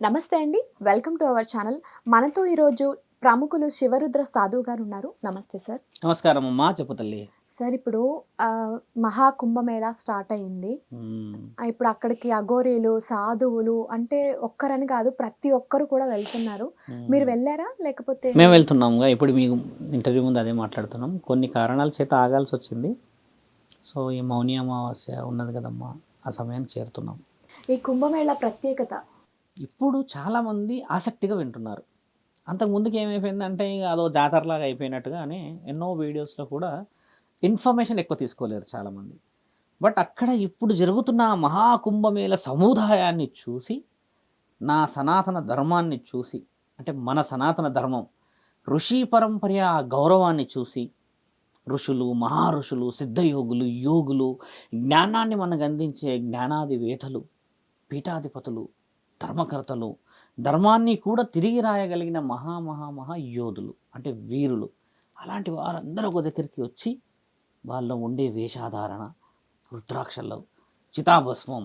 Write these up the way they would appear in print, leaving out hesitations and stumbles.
నమస్తే అండి. Welcome to our channel. మనతో ఈరోజు ప్రముఖులు శివరుద్ర సాధువు గారు ఉన్నారు. నమస్తే సార్. నమస్కారం అమ్మా, చెప్పు తల్లి. సార్ ఇప్పుడు మహా కుంభమేళా స్టార్ట్ అయింది. మ్మ్. ఇప్పుడు అక్కడికి అఘోరీలు, సాధువులు అంటే ఒక్కరని కాదు ప్రతి ఒక్కరు కూడా వెళ్తున్నారు. మీరు వెళ్ళారా? లేకపోతే మేము వెళ్తున్నాముగా. ఇప్పుడు మీకు ఇంటర్వ్యూ ముందు అదే మాట్లాడుతున్నాం. కొన్ని కారణాల చేత ఆగాల్సి వచ్చింది. సో ఈ మౌని అమావాస్య ఉన్నది కదమ్మా, ఆ సమయానికి చేరుతున్నాం. ఈ కుంభమేళా ప్రత్యేకత ఇప్పుడు చాలామంది ఆసక్తిగా వింటున్నారు. అంతకు ముందుకు ఏమైపోయిందంటే ఇక అదో జాతరలాగా అయిపోయినట్టుగానే ఎన్నో వీడియోస్లో కూడా ఇన్ఫర్మేషన్ ఎక్కువ తీసుకోలేరు చాలామంది. బట్ అక్కడ ఇప్పుడు జరుగుతున్న మహాకుంభమేళ సముదాయాన్ని చూసి, నా సనాతన ధర్మాన్ని చూసి, అంటే మన సనాతన ధర్మం ఋషి పరంపర ఆ గౌరవాన్ని చూసి, ఋషులు, మహారుషులు, సిద్ధయోగులు, యోగులు, జ్ఞానాన్ని మనకు అందించే జ్ఞానాది వేతలు, పీఠాధిపతులు, ధర్మకర్తలు, ధర్మాన్ని కూడా తిరిగి రాయగలిగిన మహా యోధులు, అంటే వీరులు, అలాంటి వారందరూ ఒక దగ్గరికి వచ్చి వాళ్ళలో ఉండే వేషాధారణ, రుద్రాక్షలు, చితాభస్మం,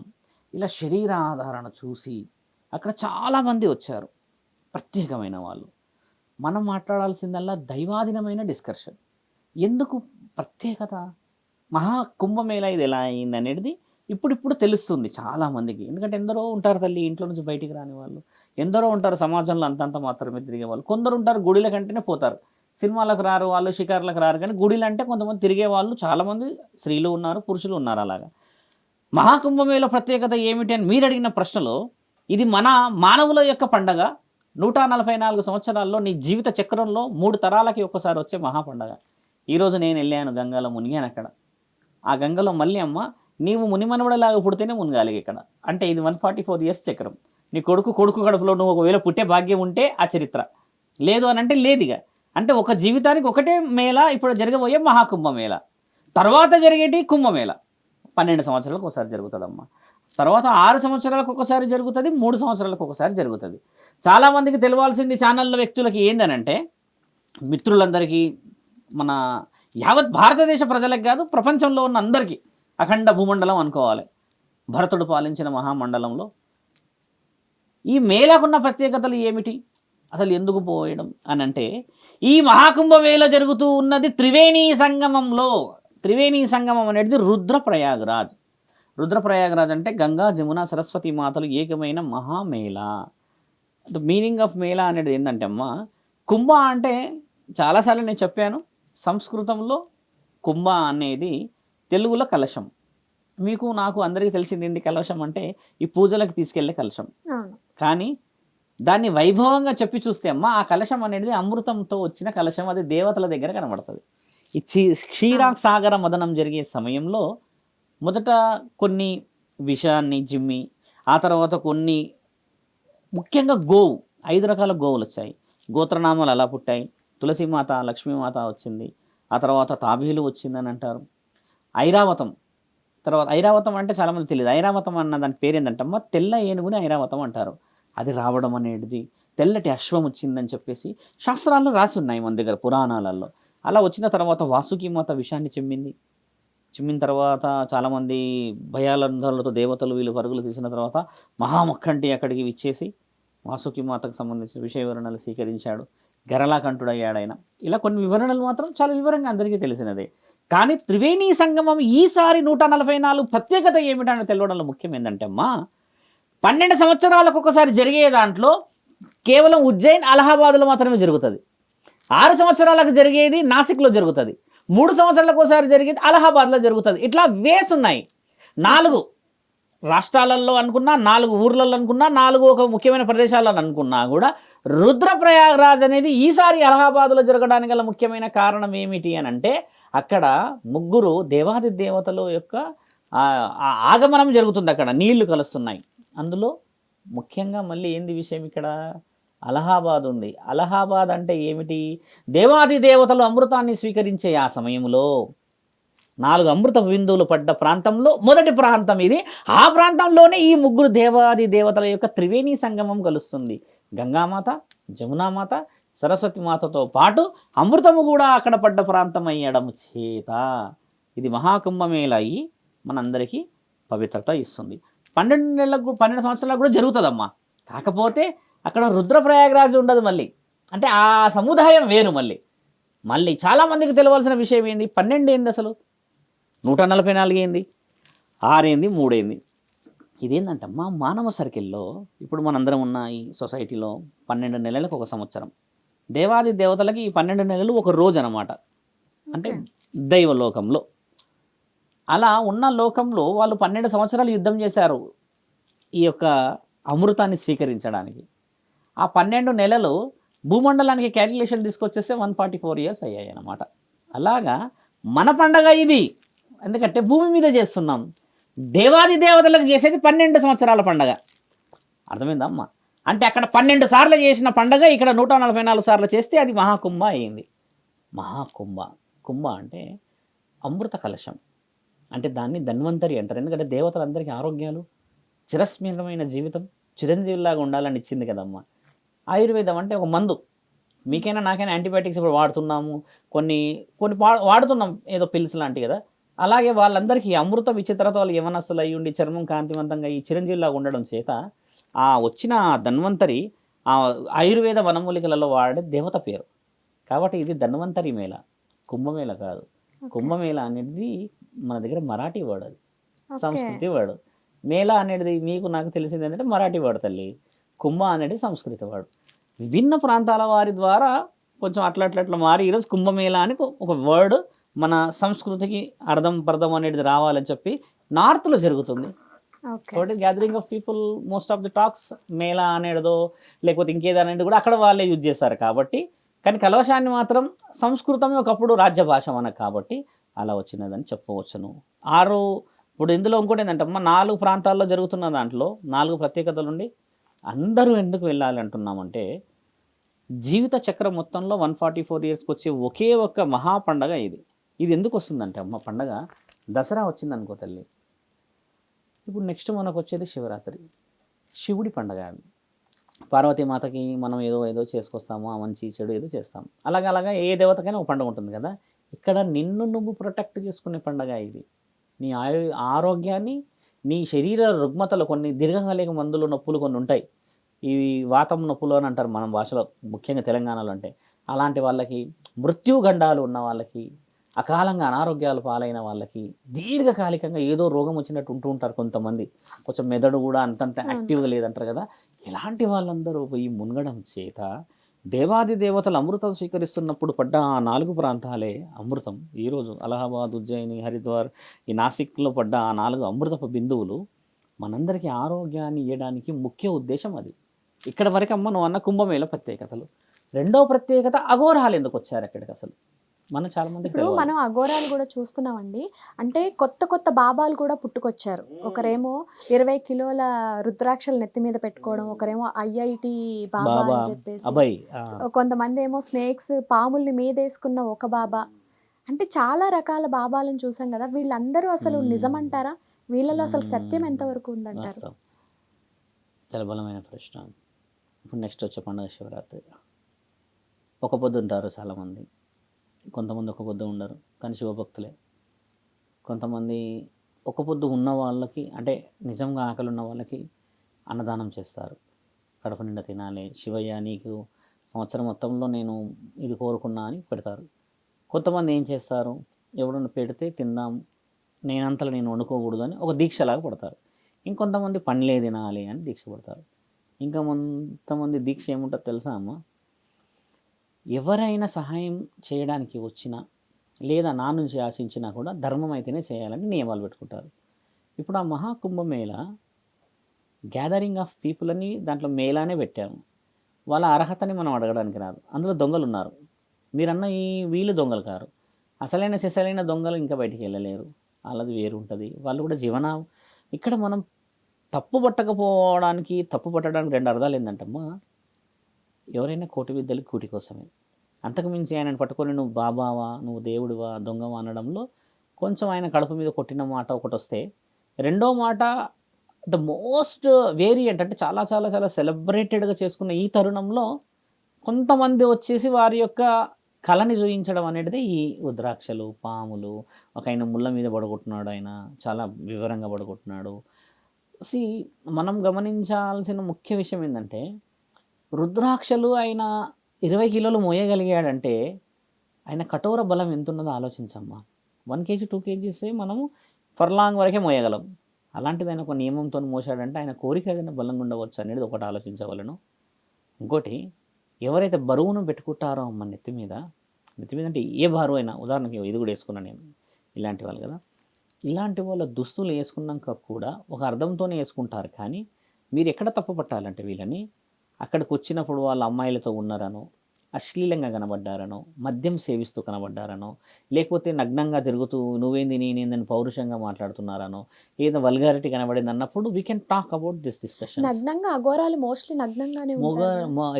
ఇలా శరీర ఆధారణ చూసి అక్కడ చాలామంది వచ్చారు, ప్రత్యేకమైన వాళ్ళు. మనం మాట్లాడాల్సిందల్లా దైవాధీనమైన డిస్కషన్. ఎందుకు ప్రత్యేకత? మహాకుంభమేళ ఇది ఎలా అయింది అనేది ఇప్పుడు తెలుస్తుంది చాలామందికి. ఎందుకంటే ఎందరో ఉంటారు తల్లి ఇంట్లో నుంచి బయటికి రాని వాళ్ళు, ఎందరో ఉంటారు సమాజంలో అంతంత మాత్రమే తిరిగే వాళ్ళు. కొందరు ఉంటారు గుడిల కంటేనే పోతారు, సినిమాలకు రారు వాళ్ళు, షికార్లకు రారు, కానీ గుడిలు అంటే కొంతమంది తిరిగే వాళ్ళు చాలామంది స్త్రీలు ఉన్నారు, పురుషులు ఉన్నారు. అలాగా మహాకుంభమేళ ప్రత్యేకత ఏమిటి అని మీరు అడిగిన ప్రశ్నలో, ఇది మన మానవుల యొక్క పండగ. 144 సంవత్సరాల్లో నీ జీవిత చక్రంలో 3 తరాలకి ఒక్కసారి వచ్చే మహాపండగ. ఈరోజు నేను వెళ్ళాను గంగలో, మునిగాను అక్కడ. ఆ గంగలో మళ్ళీ అమ్మ నీవు మునిమనవడలాగా పుడితేనే మునగాలి ఇక్కడ. అంటే ఇది 144 ఇయర్స్ చక్రం. నీ కొడుకు కడుపులో నువ్వు ఒకవేళ పుట్టే భాగ్యం ఉంటే ఆ చరిత్ర, లేదు అని అంటే లేదిగా. అంటే ఒక జీవితానికి ఒకటే మేళ ఇప్పుడు జరగబోయే మహాకుంభమేళ. తర్వాత జరిగేటి కుంభమేళ 12 సంవత్సరాలకు ఒకసారి జరుగుతుందమ్మా. తర్వాత 6 సంవత్సరాలకు ఒకసారి జరుగుతుంది, 3 సంవత్సరాలకు ఒకసారి జరుగుతుంది. చాలామందికి తెలియాల్సింది ఛానళ్ళ వ్యక్తులకి ఏందనంటే, మిత్రులందరికీ, మన యావత్ భారతదేశ ప్రజలకు కాదు ప్రపంచంలో ఉన్న అందరికీ, అఖండ భూమండలం అనుకోవాలి, భరతుడు పాలించిన మహామండలంలో ఈ మేళకున్న ప్రత్యేకతలు ఏమిటి, అసలు ఎందుకు పోయడం అని అంటే, ఈ మహాకుంభమేళ జరుగుతూ ఉన్నది త్రివేణీ సంగమంలో. త్రివేణీ సంగమం అనేది రుద్రప్రయాగరాజ్. రుద్రప్రయాగరాజ్ అంటే గంగా, జమున, సరస్వతి మాతలు ఏకమైన మహామేళ. ద మీనింగ్ ఆఫ్ మేళ అనేది ఏంటంటే అమ్మా, కుంభ అంటే చాలాసార్లు నేను చెప్పాను, సంస్కృతంలో కుంభ అనేది తెలుగులో కలశం. మీకు నాకు అందరికీ తెలిసింది ఏంటి కలశం అంటే, ఈ పూజలకు తీసుకెళ్లే కలశం. కానీ దాన్ని వైభవంగా చెప్పి చూస్తే అమ్మ, ఆ కలశం అనేది అమృతంతో వచ్చిన కలశం. అది దేవతల దగ్గర కనబడుతుంది. ఈ క్షీరసాగర మదనం జరిగే సమయంలో మొదట కొన్ని విషాన్ని జిమ్మి, ఆ తర్వాత కొన్ని ముఖ్యంగా గోవు, 5 రకాల గోవులు వచ్చాయి. గోత్రనామాలు అలా పుట్టాయి. తులసిమాత, లక్ష్మీమాత వచ్చింది. ఆ తర్వాత తాబేలు వచ్చిందని అంటారు. ఐరావతం, తర్వాత ఐరావతం అంటే చాలామంది తెలియదు. ఐరావతం అన్న దాని పేరు ఏంటంటమ్మా, తెల్ల ఏనుగుని ఐరావతం అంటారు. అది రావడం అనేది, తెల్లటి అశ్వం వచ్చిందని చెప్పేసి శాస్త్రాల్లో రాసి ఉన్నాయి మన దగ్గర, పురాణాలలో. అలా వచ్చిన తర్వాత వాసుకి మాత విషాన్ని చిమ్మిన తర్వాత చాలామంది భయాలందరులతో దేవతలు వీళ్ళు పరుగులు తీసిన తర్వాత మహామక్కంటి అక్కడికి విచ్చేసి వాసుకి మాతకు సంబంధించిన విషయ వివరణలు స్వీకరించాడు, గరళాకంఠుడయ్యాడు ఆయన. ఇలా కొన్ని వివరణలు మాత్రం చాలా వివరంగా అందరికీ తెలిసినదే. కానీ త్రివేణీ సంగమం ఈసారి 144 ప్రత్యేకత ఏమిటని తెలవడంలో ముఖ్యం ఏంటంటే అమ్మా, 12 సంవత్సరాలకు ఒకసారి జరిగే దాంట్లో కేవలం ఉజ్జయిన్, అలహాబాద్లో మాత్రమే జరుగుతుంది. 6 సంవత్సరాలకు జరిగేది నాసిక్లో జరుగుతుంది. 3 సంవత్సరాలకు ఒకసారి జరిగేది అలహాబాద్లో జరుగుతుంది. ఇట్లా వేస్ ఉన్నాయి. 4 రాష్ట్రాలలో అనుకున్నా, 4 ఊర్లలో అనుకున్నా, 4 ఒక ముఖ్యమైన ప్రదేశాలను అనుకున్నా కూడా రుద్రప్రయాగరాజ్ అనేది ఈసారి అలహాబాద్లో జరగడానికి గల ముఖ్యమైన కారణం ఏమిటి అని అంటే, అక్కడ 3 దేవాది దేవతల యొక్క ఆగమనం జరుగుతుంది. అక్కడ నీళ్లు కలుస్తున్నాయి. అందులో ముఖ్యంగా మళ్ళీ ఏంది విషయం, ఇక్కడ అలహాబాద్ ఉంది. అలహాబాద్ అంటే ఏమిటి, దేవాది దేవతలు అమృతాన్ని స్వీకరించే ఆ సమయంలో 4 అమృత బిందువులు పడ్డ ప్రాంతంలో మొదటి ప్రాంతం ఇది. ఆ ప్రాంతంలోనే ఈ 3 దేవాది దేవతల యొక్క త్రివేణీ సంగమం కలుస్తుంది. గంగామాత, జమునామాత, సరస్వతి మాతతో పాటు అమృతము కూడా అక్కడ పడ్డ ప్రాంతం అయ్యడం చేత ఇది మహాకుంభమేళ అయ్యి మనందరికీ పవిత్రత ఇస్తుంది. 12 సంవత్సరాలకు కూడా జరుగుతుందమ్మా. కాకపోతే అక్కడ రుద్రప్రయాగరాజు ఉండదు మళ్ళీ, అంటే ఆ సముదాయం వేరు. మళ్ళీ చాలామందికి తెలియాల్సిన విషయం ఏంది, 12 ఏంది అసలు, 144 ఏంది, 6 ఏంది, 3 ఏంది. ఇదేంటంటే మా మానవ సర్కిల్లో ఇప్పుడు మనందరం ఉన్న ఈ సొసైటీలో 12 నెలలకు ఒక సంవత్సరం, దేవాది దేవతలకి ఈ 12 నెలలు ఒక రోజు అనమాట. అంటే దైవలోకంలో అలా ఉన్న లోకంలో వాళ్ళు 12 సంవత్సరాలు యుద్ధం చేశారు ఈ యొక్క అమృతాన్ని స్వీకరించడానికి. ఆ 12 నెలలు భూమండలానికి క్యాలిక్యులేషన్ తీసుకొచ్చేస్తే 144 ఇయర్స్ అయ్యాయి అన్నమాట. అలాగా మన పండగ ఇది, ఎందుకంటే భూమి మీద చేస్తున్నాం. దేవాది దేవతలకు చేసేది 12 సంవత్సరాల పండగ. అర్థమైందమ్మా? అంటే అక్కడ 12 సార్లు చేసిన పండగ ఇక్కడ 144 సార్లు చేస్తే అది మహాకుంభ అయింది. కుంభ అంటే అమృత కలశం, అంటే దాన్ని ధన్వంతరి అంటారు. ఎందుకంటే దేవతలందరికీ ఆరోగ్యాలు, చిరస్మరణమైన జీవితం, చిరంజీవిలాగా ఉండాలని ఇచ్చింది కదమ్మా. ఆయుర్వేదం అంటే ఒక మందు. మీకైనా నాకైనా యాంటీబయాటిక్స్ ఇప్పుడు వాడుతున్నాము, కొన్ని వాడుతున్నాం, ఏదో పిల్స్ లాంటివి కదా. అలాగే వాళ్ళందరికీ అమృత విచిత్రత, వాళ్ళు యవనస్తులు అయ్యి ఉండి చర్మం కాంతివంతంగా ఈ చిరంజీవిలాగా ఉండడం చేత ఆ వచ్చిన ధన్వంతరి ఆ ఆయుర్వేద వనమూలికలలో వాడే దేవత పేరు. కాబట్టి ఇది ధన్వంతరి మేళ, కుంభమేళ కాదు. కుంభమేళ అనేది మన దగ్గర మరాఠీ వర్డ్, అది సంస్కృతి వర్డ్. మేళ అనేది మీకు నాకు తెలిసింది ఏంటంటే మరాఠీ వర్డ్ తల్లి, కుంభ అనేది సంస్కృత వర్డ్. విభిన్న ప్రాంతాల వారి ద్వారా కొంచెం అట్లా మారి ఈరోజు కుంభమేళ అని ఒక వర్డ్ మన సంస్కృతికి అర్థం అనేది రావాలని చెప్పి నార్త్లో జరుగుతుంది. కాబట్టి gathering of people, most of the talks Mela అనేదో లేకపోతే ఇంకేదనేది కూడా అక్కడ వాళ్ళే యూజ్ చేస్తారు. కాబట్టి కానీ కలవశాన్ని మాత్రం సంస్కృతమే ఒకప్పుడు రాజ్య భాష మనకు, కాబట్టి అలా వచ్చినదని చెప్పవచ్చును. ఇప్పుడు ఇందులో ఇంకోటి ఏంటంటే 4 ప్రాంతాల్లో జరుగుతున్న దాంట్లో 4 ప్రత్యేకతలు ఉండి అందరూ ఎందుకు వెళ్ళాలి అంటున్నామంటే, జీవిత చక్రం మొత్తంలో 144 ఇయర్స్కి వచ్చే ఒకే ఒక్క మహా పండగ ఇది. ఇది ఎందుకు వస్తుందంటే అమ్మ పండగ, దసరా వచ్చిందనుకో తల్లి, ఇప్పుడు నెక్స్ట్ మనకు వచ్చేది శివరాత్రి, శివుడి పండగ. పార్వతీమాతకి మనం ఏదో చేసుకొస్తాము, ఆ మంచి చెడు ఏదో చేస్తాం. అలాగా ఏ దేవతకైనా ఒక పండుగ ఉంటుంది కదా. ఇక్కడ నిన్ను నువ్వు ప్రొటెక్ట్ చేసుకునే పండగ ఇది. నీ ఆరోగ్యాన్ని, నీ శరీర రుగ్మతలు, కొన్ని దీర్ఘకాలిక మందులు, నొప్పులు కొన్ని ఉంటాయి, ఇవి వాతం నొప్పులు అని అంటారు మన భాషలో, ముఖ్యంగా తెలంగాణలో. అంటే అలాంటి వాళ్ళకి, మృత్యుగండాలు ఉన్న వాళ్ళకి, అకాలంగా అనారోగ్యాలు పాలైన వాళ్ళకి, దీర్ఘకాలికంగా ఏదో రోగం వచ్చినట్టు ఉంటారు కొంతమంది, కొంచెం మెదడు కూడా అంతంత యాక్టివ్గా లేదంటారు కదా. ఇలాంటి వాళ్ళందరూ పోయి మునగడం చేత దేవాది దేవతలు అమృతం స్వీకరిస్తున్నప్పుడు పడ్డ ఆ 4 ప్రాంతాలే అమృతం. ఈరోజు అలహాబాద్, ఉజ్జయిని, హరిద్వార్, ఈ నాసిక్లో పడ్డ ఆ 4 అమృతపు బిందువులు మనందరికీ ఆరోగ్యాన్ని ఇవ్వడానికి ముఖ్య ఉద్దేశం అది. ఇక్కడ వరకు అమ్మ నువ్వు అన్న కుంభమేళ ప్రత్యేకతలు. రెండవ ప్రత్యేకత అఘోరాలు ఎందుకు వచ్చారు అక్కడికి అసలు, మనం చాలా మంది ఇప్పుడు మనం అఘోరాలు కూడా చూస్తున్నామండి. అంటే కొత్త బాబాలు కూడా పుట్టుకొచ్చారు. ఒకరేమో 20 కిలోల రుద్రాక్షలు నెత్తి మీద పెట్టుకోవడం, ఒకరేమో ఐఐటి బాబా అని చెప్పేసి, కొంతమంది ఏమో స్నేక్స్, పాముల్ని మీదేసుకున్న ఒక బాబా. అంటే చాలా రకాల బాబాలను చూసాం కదా. వీళ్ళందరూ అసలు నిజమంటారా? వీళ్ళలో అసలు సత్యం ఎంతవరకు ఉందంటారు? చాలా బలమైన ప్రశ్న. ఇప్పుడు నెక్స్ట్ వచ్చే పండుగ శివరాత్రి. ఒక పొద్దు ఉంటారు చాలామంది, కొంతమంది ఒక పొద్దు ఉండరు కానీ శివభక్తులే. కొంతమంది ఒక పొద్దు ఉన్న వాళ్ళకి, అంటే నిజంగా ఆకలి ఉన్న వాళ్ళకి అన్నదానం చేస్తారు, కడుపు నిండా తినాలి, శివయ్య నీకు సంవత్సరం మొత్తంలో నేను ఇది కోరుకున్నా అని పెడతారు. కొంతమంది ఏం చేస్తారు, ఎవడన్నా పెడితే తిందాం, నేనంతలో నేను వండుకోకూడదు అని ఒక దీక్షలాగా పడతారు. ఇంకొంతమంది పండ్లే తినాలి అని దీక్ష పడతారు. ఇంకా కొంతమంది దీక్ష ఏముంటుందో తెలుసా అమ్మ, ఎవరైనా సహాయం చేయడానికి వచ్చినా లేదా నా నుంచి ఆశించినా కూడా ధర్మం అయితేనే చేయాలని నియమాలు పెట్టుకుంటారు. ఇప్పుడు ఆ మహాకుంభమేళ గ్యాదరింగ్ ఆఫ్ పీపుల్ అని దాంట్లో మేళానే పెట్టాము. వాళ్ళ అర్హతని మనం అడగడానికి రాదు, అందులో దొంగలు ఉన్నారు. మీరన్న వీళ్ళు దొంగలు కారు, అసలైన సిసలైన దొంగలు ఇంకా బయటికి వెళ్ళలేరు, వాళ్ళది వేరు ఉంటుంది. వాళ్ళు కూడా ఇక్కడ మనం తప్పు పట్టడానికి 2 అర్థాలు ఏంటంటమ్మా, ఎవరైనా కోటి విద్యలు కూటి కోసమే. అంతకుమించి ఆయనను పట్టుకొని నువ్వు బాబావా, నువ్వు దేవుడివా, దొంగవా అనడంలో కొంచెం ఆయన కడుపు మీద కొట్టిన మాట ఒకటి వస్తే, రెండో మాట ద మోస్ట్ వేరియంట్, అంటే చాలా చాలా చాలా సెలబ్రేటెడ్గా చేసుకున్న ఈ తరుణంలో కొంతమంది వచ్చేసి వారి యొక్క కళని చూపించడం అనేది ఈ రుద్రాక్షలు, పాములు, ఒక ఆయన ముళ్ళ మీద పడగొట్టున్నాడు, ఆయన చాలా వివరంగా పడగొట్టున్నాడు. సి మనం గమనించాల్సిన ముఖ్య విషయం ఏంటంటే రుద్రాక్షలు ఆయన 20 కిలోలు మోయగలిగాడంటే ఆయన కఠోర బలం ఎంత ఉన్నదో ఆలోచించమ్మా. 1 కేజీ 2 కేజీసే మనము ఫర్లాంగ్ వరకే మోయగలం. అలాంటిది ఆయన ఒక నియమంతో మోసాడంటే ఆయన కోరిక ఏదైనా బలంగా ఉండవచ్చు అనేది ఒకటి ఆలోచించవలను. ఇంకోటి, ఎవరైతే బరువును పెట్టుకుంటారో అమ్మ నెత్తి మీద అంటే ఏ బరువు అయినా, ఉదాహరణకి ఇది కూడా వేసుకున్నాను నేను, ఇలాంటి వాళ్ళు కదా, ఇలాంటి వాళ్ళ దుస్తులు వేసుకున్నాక కూడా ఒక అర్థంతోనే వేసుకుంటారు. కానీ మీరు ఎక్కడ తప్పు పట్టాలంటే వీళ్ళని, అక్కడికి వచ్చినప్పుడు వాళ్ళ అమ్మాయిలతో ఉన్నారనో, అశ్లీలంగా కనబడ్డారనో, మద్యం సేవిస్తూ కనబడ్డారనో, లేకపోతే నగ్నంగా తిరుగుతూ నువ్వేంది నేనేందని పౌరుషంగా మాట్లాడుతున్నారనో, ఏదో వల్గారిటీ కనబడింది అన్నప్పుడు we can talk about this discussion. నగ్నంగా అఘోరాలు మోస్ట్లీ నగ్నంగానే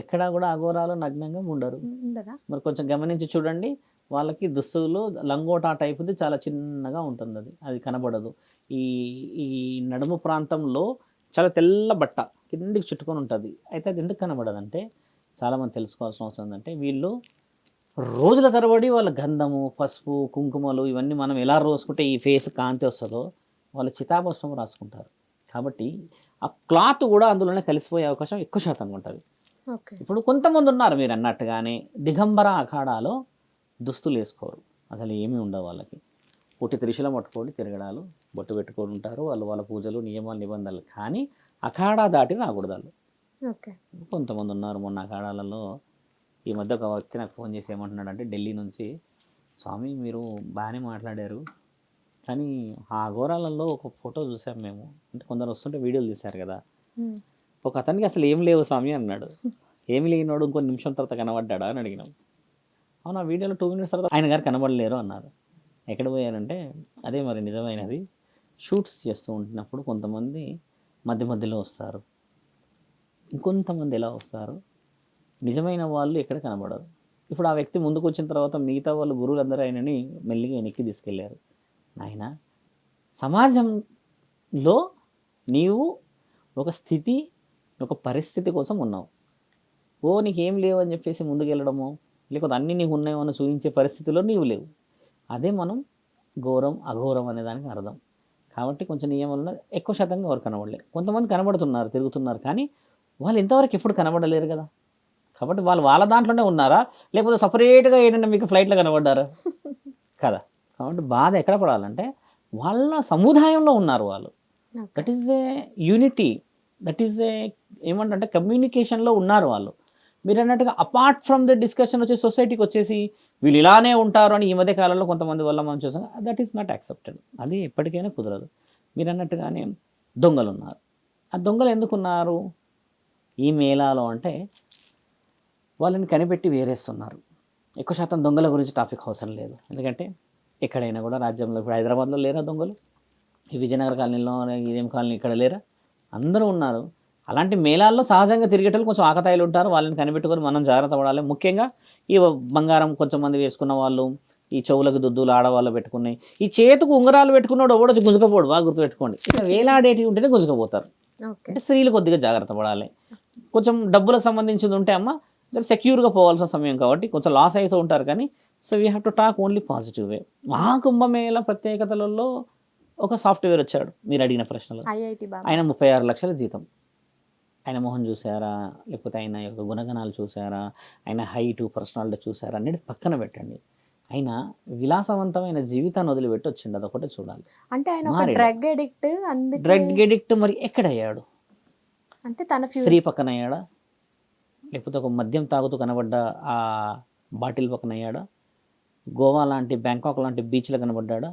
ఎక్కడా కూడా అఘోరాలు నగ్నంగా ఉండరు. ఉండరా? మరి కొంచెం గమనించి చూడండి, వాళ్ళకి దుస్తులు లంగోటా టైపుది చాలా చిన్నగా ఉంటుంది, అది కనబడదు. ఈ ఈ నడుము ప్రాంతంలో చాలా తెల్ల బట్ట కిందికి చుట్టుకొని ఉంటుంది. అయితే అది ఎందుకు కనబడదంటే చాలామంది తెలుసుకోవాల్సిన అవసరం ఏంటంటే వీళ్ళు రోజుల తరబడి వాళ్ళ గంధము, పసుపు, కుంకుమలు ఇవన్నీ మనం ఎలా రోజుకుంటే ఈ ఫేస్ కాంతి వస్తుందో వాళ్ళు చితాభస్మం రాసుకుంటారు. కాబట్టి ఆ క్లాత్ కూడా అందులోనే కలిసిపోయే అవకాశం ఎక్కువ శాతం ఉంటుంది. ఇప్పుడు కొంతమంది ఉన్నారు మీరు అన్నట్టుగానే దిగంబర అఖాడాలో దుస్తులు వేసుకోరు, అసలు ఏమీ ఉండవు వాళ్ళకి. పుట్టి త్రిశూలం పట్టుకొని తిరగడాలు, బొట్టు పెట్టుకొని ఉంటారు, వాళ్ళ పూజలు, నియమాలు, నిబంధనలు. కానీ అఖాడా దాటి రాకూడదు వాళ్ళు. కొంతమంది ఉన్నారు. మొన్న అఖాడాలలో ఈ మధ్య ఒక వ్యక్తి నాకు ఫోన్ చేసి ఏమంటున్నాడంటే ఢిల్లీ నుంచి, స్వామి మీరు బాగానే మాట్లాడారు, కానీ ఆ అఘోరాలలో ఒక ఫోటో చూసాం మేము, అంటే కొందరు వస్తుంటే వీడియోలు తీశారు కదా, ఒక అతనికి అసలు ఏం లేవు స్వామి అన్నాడు. ఏమి లేనివాడు ఇంకొన్ని నిమిషం తర్వాత కనబడ్డా అని అడిగినాం. అవును, ఆ వీడియోలో 2 minutes తర్వాత ఆయన గారు కనబడలేరు అన్నారు. ఎక్కడ పోయారంటే అదే మరి నిజమైనది. షూట్స్ చేస్తూ ఉంటున్నప్పుడు కొంతమంది మధ్య మధ్యలో వస్తారు, ఇంకొంతమంది ఎలా వస్తారు, నిజమైన వాళ్ళు ఎక్కడ కనబడరు. ఇప్పుడు ఆ వ్యక్తి ముందుకు వచ్చిన తర్వాత మిగతా వాళ్ళు గురువులందరూ ఆయనని మెల్లిగా వెనక్కి తీసుకెళ్లారు. నాయన, సమాజంలో నీవు ఒక స్థితి, ఒక పరిస్థితి కోసం ఉన్నావు. నీకేం లేవు అని చెప్పేసి ముందుకెళ్ళడము, లేకపోతే అన్నీ నీకు ఉన్నాయో అని చూపించే పరిస్థితిలో నీవు లేవు. అదే మనం ఘోరం అఘోరం అనే దానికి అర్థం. కాబట్టి కొంచెం నియమాలు ఎక్కువ శాతంగా ఎవరు కనబడలేరు. కొంతమంది కనబడుతున్నారు, తిరుగుతున్నారు, కానీ వాళ్ళు ఇంతవరకు ఎప్పుడు కనబడలేరు కదా. కాబట్టి వాళ్ళ దాంట్లోనే ఉన్నారా, లేకపోతే సపరేట్గా ఏంటంటే మీకు ఫ్లైట్లో కనబడ్డారా కదా. కాబట్టి బాధ ఎక్కడ పడాలంటే వాళ్ళ సముదాయంలో ఉన్నారు వాళ్ళు. That is a unity, that is a ఏమంటే కమ్యూనికేషన్లో ఉన్నారు వాళ్ళు. మీరు అన్నట్టుగా అపార్ట్ ఫ్రమ్ ద డిస్కషన్ వచ్చి సొసైటీకి వచ్చేసి వీళ్ళు ఇలానే ఉంటారు అని ఈ మధ్య కాలంలో కొంతమంది వల్ల మనం చూసాం. That is not accepted. అది ఎప్పటికైనా కుదరదు. మీరు అన్నట్టుగానే దొంగలు ఉన్నారు. ఆ దొంగలు ఎందుకున్నారు ఈ మేళాలో అంటే వాళ్ళని కనిపెట్టి వేరేస్తున్నారు. ఎక్కువ శాతం దొంగల గురించి టాపిక్ అవసరం లేదు, ఎందుకంటే ఎక్కడైనా కూడా రాజ్యంలో, ఇప్పుడు హైదరాబాద్లో లేరా దొంగలు, ఈ విజయనగర కాలనీలో, ఇదేం కాలనీ ఇక్కడ లేరా, అందరూ ఉన్నారు. అలాంటి మేళాల్లో సహజంగా తిరిగేటప్పుడు కొంచెం ఆకతాయిలు ఉంటారు, వాళ్ళని కనిపెట్టుకొని మనం జాగ్రత్త పడాలి. ముఖ్యంగా ఈ బంగారం కొంచెం మంది వేసుకున్న వాళ్ళు, ఈ చెవులకు దుద్దులు ఆడవాళ్ళు పెట్టుకున్నాయి, ఈ చేతుకు ఉంగరాలు పెట్టుకున్నాడు ఎవడో గుంజుకపోడు, బాగా గుర్తుపెట్టుకోండి. ఇట్లా వేలాడేటివి ఉంటేనే గుంజుకపోతారు. అంటే స్త్రీలు కొద్దిగా జాగ్రత్త పడాలి. కొంచెం డబ్బులకు సంబంధించింది ఉంటే అమ్మ సెక్యూర్గా పోవాల్సిన సమయం కాబట్టి కొంచెం లాస్ అవుతూ ఉంటారు. కానీ so we have to talk only positive way. మా కుంభమేళ ప్రత్యేకతలలో ఒక సాఫ్ట్వేర్ వచ్చాడు మీరు అడిగిన ప్రశ్నలు. ఆయన 36 లక్షల జీతం. ఆయన మొహం చూసారా, లేకపోతే ఆయన యొక్క గుణగణాలు చూసారా, ఆయన హైటు, పర్సనాలిటీ చూసారా అనేది పక్కన పెట్టండి. ఆయన విలాసవంతమైన జీవితాన్ని వదిలిపెట్టి వచ్చిండు, అదొకటే చూడాలి. అంటే ఆయన ఒక డ్రగ్ ఎడిక్ట్. డ్రగ్ ఎడిక్ట్ మరి ఎక్కడయ్యాడు? అంటే తన స్త్రీ పక్కన అయ్యాడా, లేకపోతే ఒక మద్యం తాగుతూ కనబడ్డ ఆ బాటిల్ పక్కన అయ్యాడా, గోవా లాంటి, బ్యాంకాక్ లాంటి బీచ్లో కనబడ్డా,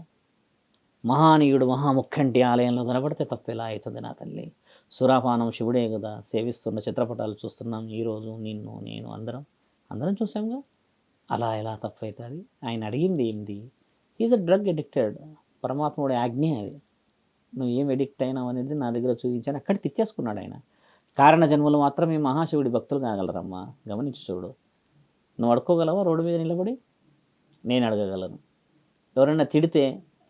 మహానీయుడు మహాముఖ్యంటి ఆలయంలో కనబడితే తప్పెలా అవుతుంది నా తల్లి? సురాపానం శివుడే కదా, సేవిస్తున్న చిత్రపటాలు చూస్తున్నాం ఈరోజు, నిన్ను నేను అందరం చూసాంగా. అలా ఎలా తప్పు అవుతుంది? ఆయన అడిగింది ఏంది? Is a drug addicted. పరమాత్ముడి ఆజ్ఞ అది. నువ్వు ఏం ఎడిక్ట్ అయినావు అనేది నా దగ్గర చూపించాను, అక్కడ తెచ్చేసుకున్నాడు ఆయన. కారణ జన్మలు మాత్రమే మహాశివుడి భక్తులు కాగలరమ్మా, గమనించి చూడు. నువ్వు అడుక్కోగలవా రోడ్డు మీద నిలబడి? నేను అడగగలను. ఎవరైనా తిడితే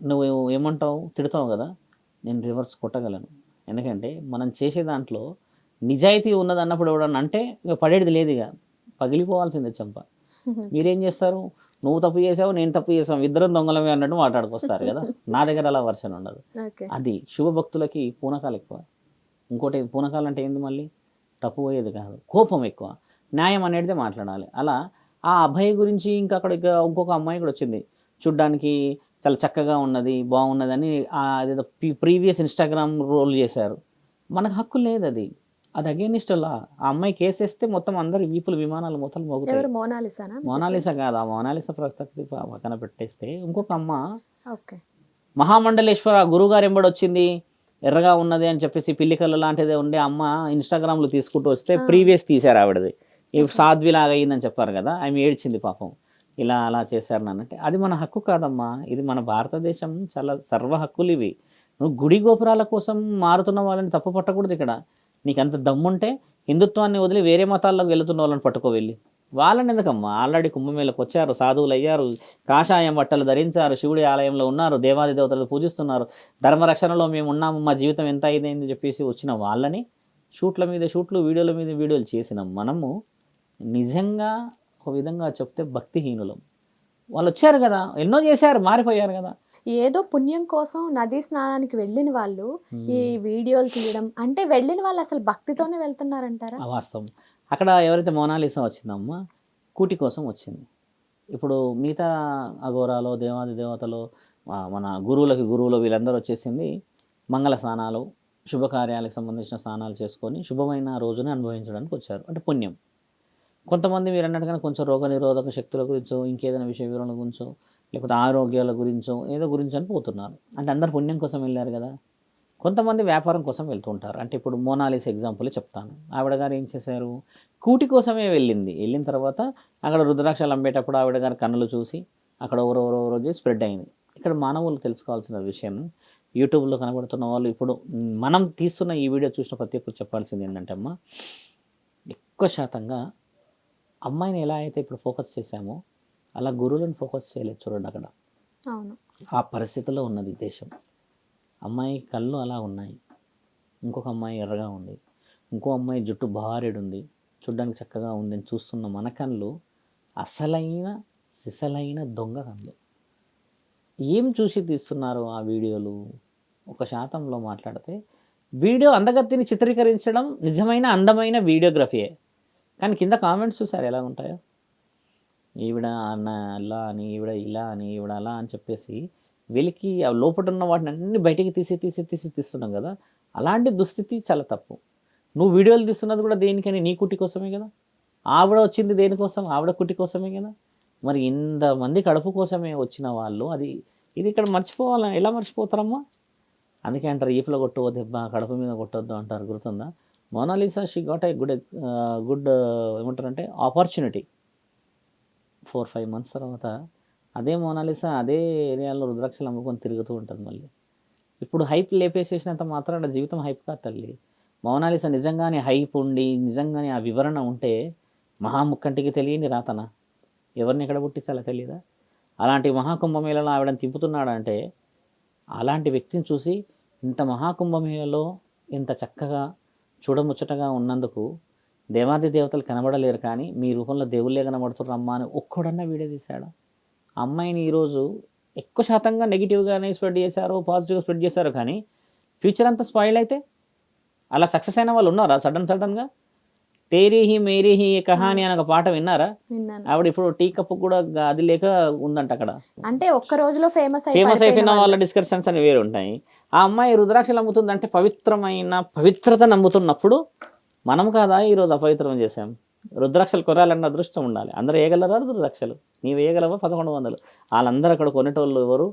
నువ్వు ఏమంటావు? తిడతావు కదా, నేను రివర్స్ కొట్టగలను. ఎందుకంటే మనం చేసే దాంట్లో నిజాయితీ ఉన్నది అన్నప్పుడు ఎవడన్నా అంటే ఇక పడేది లేదు, ఇక పగిలిపోవాల్సిందే చంప. మీరేం చేస్తారు? నువ్వు తప్పు చేసావు, నేను తప్పు చేసావు, ఇద్దరం దొంగలమే అన్నట్టు మాట్లాడుకొస్తారు కదా. నా దగ్గర అలా వర్షన్ ఉండదు. అది శుభభక్తులకి పూనకాలు ఎక్కువ. ఇంకోటి పూనకాలంటే ఏంది మళ్ళీ తప్పు పోయేది కాదు, కోపం ఎక్కువ, న్యాయం అనేది మాట్లాడాలి. అలా ఆ అభయ్ గురించి ఇంకా అక్కడ ఇంకొక అమ్మాయి కూడా వచ్చింది, చూడ్డానికి చాలా చక్కగా ఉన్నది, బాగున్నదని అదేదో ప్రీవియస్ ఇన్స్టాగ్రామ్ రోల్ చేశారు. మనకు హక్కు లేదు, అది అది అగేనిస్ట్ లా. ఆ అమ్మాయి కేసేస్తే మొత్తం అందరు వీపులు విమానాలు మొత్తం మోగుతాయి. ఎవరు మోనాలిసానా? మోనాలిసా కాదు, ఆ మోనాలిసా ప్రసక్తి పక్కన పెట్టేస్తే ఇంకొక అమ్మ ఓకే. మహామండలేశ్వర గురువుగారు ఎంబడి వచ్చింది, ఎర్రగా ఉన్నది అని చెప్పేసి పిల్లి కళ్ళు లాంటిదే ఉండే అమ్మ ఇన్స్టాగ్రామ్లో తీసుకుంటూ వస్తే ప్రీవియస్ తీశారు ఆవిడది. ఇప్పుడు సాధ్విలాగా అయ్యిందని చెప్పారు కదా, ఆమె ఏడ్చింది పాపం, ఇలా అలా చేశారు నానంటే. అది మన హక్కు కాదమ్మా, ఇది మన భారతదేశం, చాలా సర్వ హక్కులు ఇవి. నువ్వు గుడి గోపురాల కోసం మారుతున్న వాళ్ళని తప్పు పట్టకూడదు ఇక్కడ. నీకు అంత దమ్ముంటే హిందుత్వాన్ని వదిలి వేరే మతాల్లోకి వెళుతున్న వాళ్ళని పట్టుకో వెళ్ళి. వాళ్ళని ఎందుకమ్మా, ఆల్రెడీ కుంభమేళకు వచ్చారు, సాధువులు అయ్యారు, కాషాయం బట్టలు ధరించారు, శివుడి ఆలయంలో ఉన్నారు, దేవాది దేవతలు పూజిస్తున్నారు, ధర్మరక్షణలో మేము ఉన్నాము, మా జీవితం ఎంత ఇదైందని చెప్పేసి వచ్చిన వాళ్ళని షూట్ల మీద షూట్లు, వీడియోల మీద వీడియోలు చేసిన మనము నిజంగా ఒక విధంగా చెప్తే భక్తిహీనులం. వాళ్ళు వచ్చారు కదా, ఎన్నో చేశారు, మారిపోయారు కదా. ఏదో పుణ్యం కోసం నదీ స్నానానికి వెళ్ళిన వాళ్ళు ఈ వీడియోలు తీయడం అంటే, వెళ్ళిన వాళ్ళు అసలు భక్తితోనే వెళ్తున్నారంటారా? వాస్తవం. అక్కడ ఎవరైతే మోనాలిసా వచ్చిందమ్మా, కూటి కోసం వచ్చింది. ఇప్పుడు మిగతా అఘోరాలో, దేవాది దేవతలు, మన గురువులు వీళ్ళందరూ వచ్చేసింది మంగళ స్నానాలు, శుభకార్యాలకు సంబంధించిన స్నానాలు చేసుకొని శుభమైన రోజుని అనుభవించడానికి వచ్చారు, అంటే పుణ్యం. కొంతమంది మీరు అన్నట్టుగా కొంచెం రోగనిరోధక శక్తుల గురించో, ఇంకేదైనా విషయ వివరణ గురించో, లేకపోతే ఆరోగ్యాల గురించో ఏదో గురించి అని పోతున్నారు. అంటే అందరు పుణ్యం కోసం వెళ్ళారు కదా. కొంతమంది వ్యాపారం కోసం వెళ్తూ ఉంటారు. అంటే ఇప్పుడు మోనాలిసా ఎగ్జాంపుల్ చెప్తాను. ఆవిడ గారు ఏం చేశారు, కూటి కోసమే వెళ్ళిన తర్వాత అక్కడ రుద్రాక్షలు అమ్మేటప్పుడు ఆవిడ గారి కన్నులు చూసి అక్కడ ఎవరెవరో చేసి స్ప్రెడ్ అయింది. ఇక్కడ మానవులు తెలుసుకోవాల్సిన విషయం, యూట్యూబ్లో కనబడుతున్న వాళ్ళు, ఇప్పుడు మనం తీస్తున్న ఈ వీడియో చూసిన ప్రతి ఒక్కరు చెప్పాల్సింది ఏంటంటే అమ్మ, ఎక్కువ శాతంగా అమ్మాయిని ఎలా అయితే ఇప్పుడు ఫోకస్ చేశామో అలా గురువులను ఫోకస్ చేయలేదు. చూడండి అక్కడ అవును, ఆ పరిస్థితిలో ఉన్నది దేశం. అమ్మాయి కళ్ళు అలా ఉన్నాయి, ఇంకొక అమ్మాయి ఎర్రగా ఉంది, ఇంకో అమ్మాయి జుట్టు భారెడుంది, చూడ్డానికి చక్కగా ఉంది అని చూస్తున్న మన కళ్ళు అసలైన సిసలైన దొంగ కళ్ళు. ఏం చూసి తీస్తున్నారు ఆ వీడియోలు? 1% మాట్లాడితే వీడియో అందగత్తిని చిత్రీకరించడం నిజమైన అందమైన వీడియోగ్రఫీయే, కానీ కింద కామెంట్స్ చూసారు ఎలా ఉంటాయో, ఈవిడ అన్న అలా అని, ఈవిడ ఇలా అని, ఈవిడ అలా అని చెప్పేసి వీళ్ళకి ఆ లోపల ఉన్న వాటిని అన్ని బయటికి తీస్తున్నాం కదా. అలాంటి దుస్థితి చాలా తప్పు. నువ్వు వీడియోలు తీస్తున్నది కూడా దేనికని, నీ కుట్టి కోసమే కదా. ఆవిడ వచ్చింది దేనికోసం, ఆవిడ కుట్టి కోసమే కదా. మరి ఇంతమంది కడుపు కోసమే వచ్చిన వాళ్ళు ఇది ఇక్కడ మర్చిపోవాలని ఎలా మర్చిపోతారమ్మా? అందుకే అంటారు ఈపులో కొట్టవో దెబ్బ, కడుపు మీద కొట్టొద్దు అంటారు, గుర్తుందా? Mona Lisa she got a good ఏమంటారంటే ఆపర్చునిటీ. 4-5 months తర్వాత అదే మోనాలిసా అదే ఏరియాలో రుద్రాక్షలు అమ్ముకొని తిరుగుతూ ఉంటుంది మళ్ళీ. ఇప్పుడు హైప్ లేపేసేసినంత మాత్రాన జీవితం హైప్ కాదు తల్లి. మోనాలిసా నిజంగానే హైప్ ఉండి, నిజంగానే ఆ వివరణ ఉంటే మహాముక్కంటికి తెలియని రాతన ఎవరిని ఎక్కడ పుట్టించాలో తెలియదా? అలాంటి మహాకుంభమేళలో ఆవిడని తిప్పుతున్నాడంటే, అలాంటి వ్యక్తిని చూసి ఇంత మహాకుంభమేళలో ఇంత చక్కగా చూడముచ్చటగా ఉన్నందుకు దేవాది దేవతలు కనబడలేరు, కానీ మీ రూపంలో దేవుళ్ళే కనబడుతుర్రమ్మా అని ఒక్కడన్నా వీడియో తీశాడు. ఆ అమ్మాయిని ఈరోజు ఎక్కువ శాతంగా నెగిటివ్గానే స్ప్రెడ్ చేశారు, పాజిటివ్గా స్ప్రెడ్ చేశారు, కానీ ఫ్యూచర్ అంతా స్పాయిల్ అయితే అలా సక్సెస్ అయిన వాళ్ళు ఉన్నారా? సడన్గా తేరీ హీ మేరీ హీ కహాని అని ఒక పాట విన్నారా? ఆవిడ ఇప్పుడు టీ కప్ కూడా అది లేక ఉందంట అక్కడ. అంటే ఒక్క రోజులో ఫేమస్ అయిపోయిన వాళ్ళ డిస్కషన్స్ అని వేరు ఉంటాయి. ఆ అమ్మాయి రుద్రాక్షలు అమ్ముతుంది అంటే పవిత్రత నమ్ముతున్నప్పుడు మనం కాదా ఈరోజు అపవిత్రం చేసాం? రుద్రాక్షలు కొనాలన్న అదృష్టం ఉండాలి. అందరూ వేయగలరా రుద్రాక్షలు? నీవు వేయగలవా? 1100. వాళ్ళందరూ అక్కడ కొనేటోళ్ళు ఎవరు?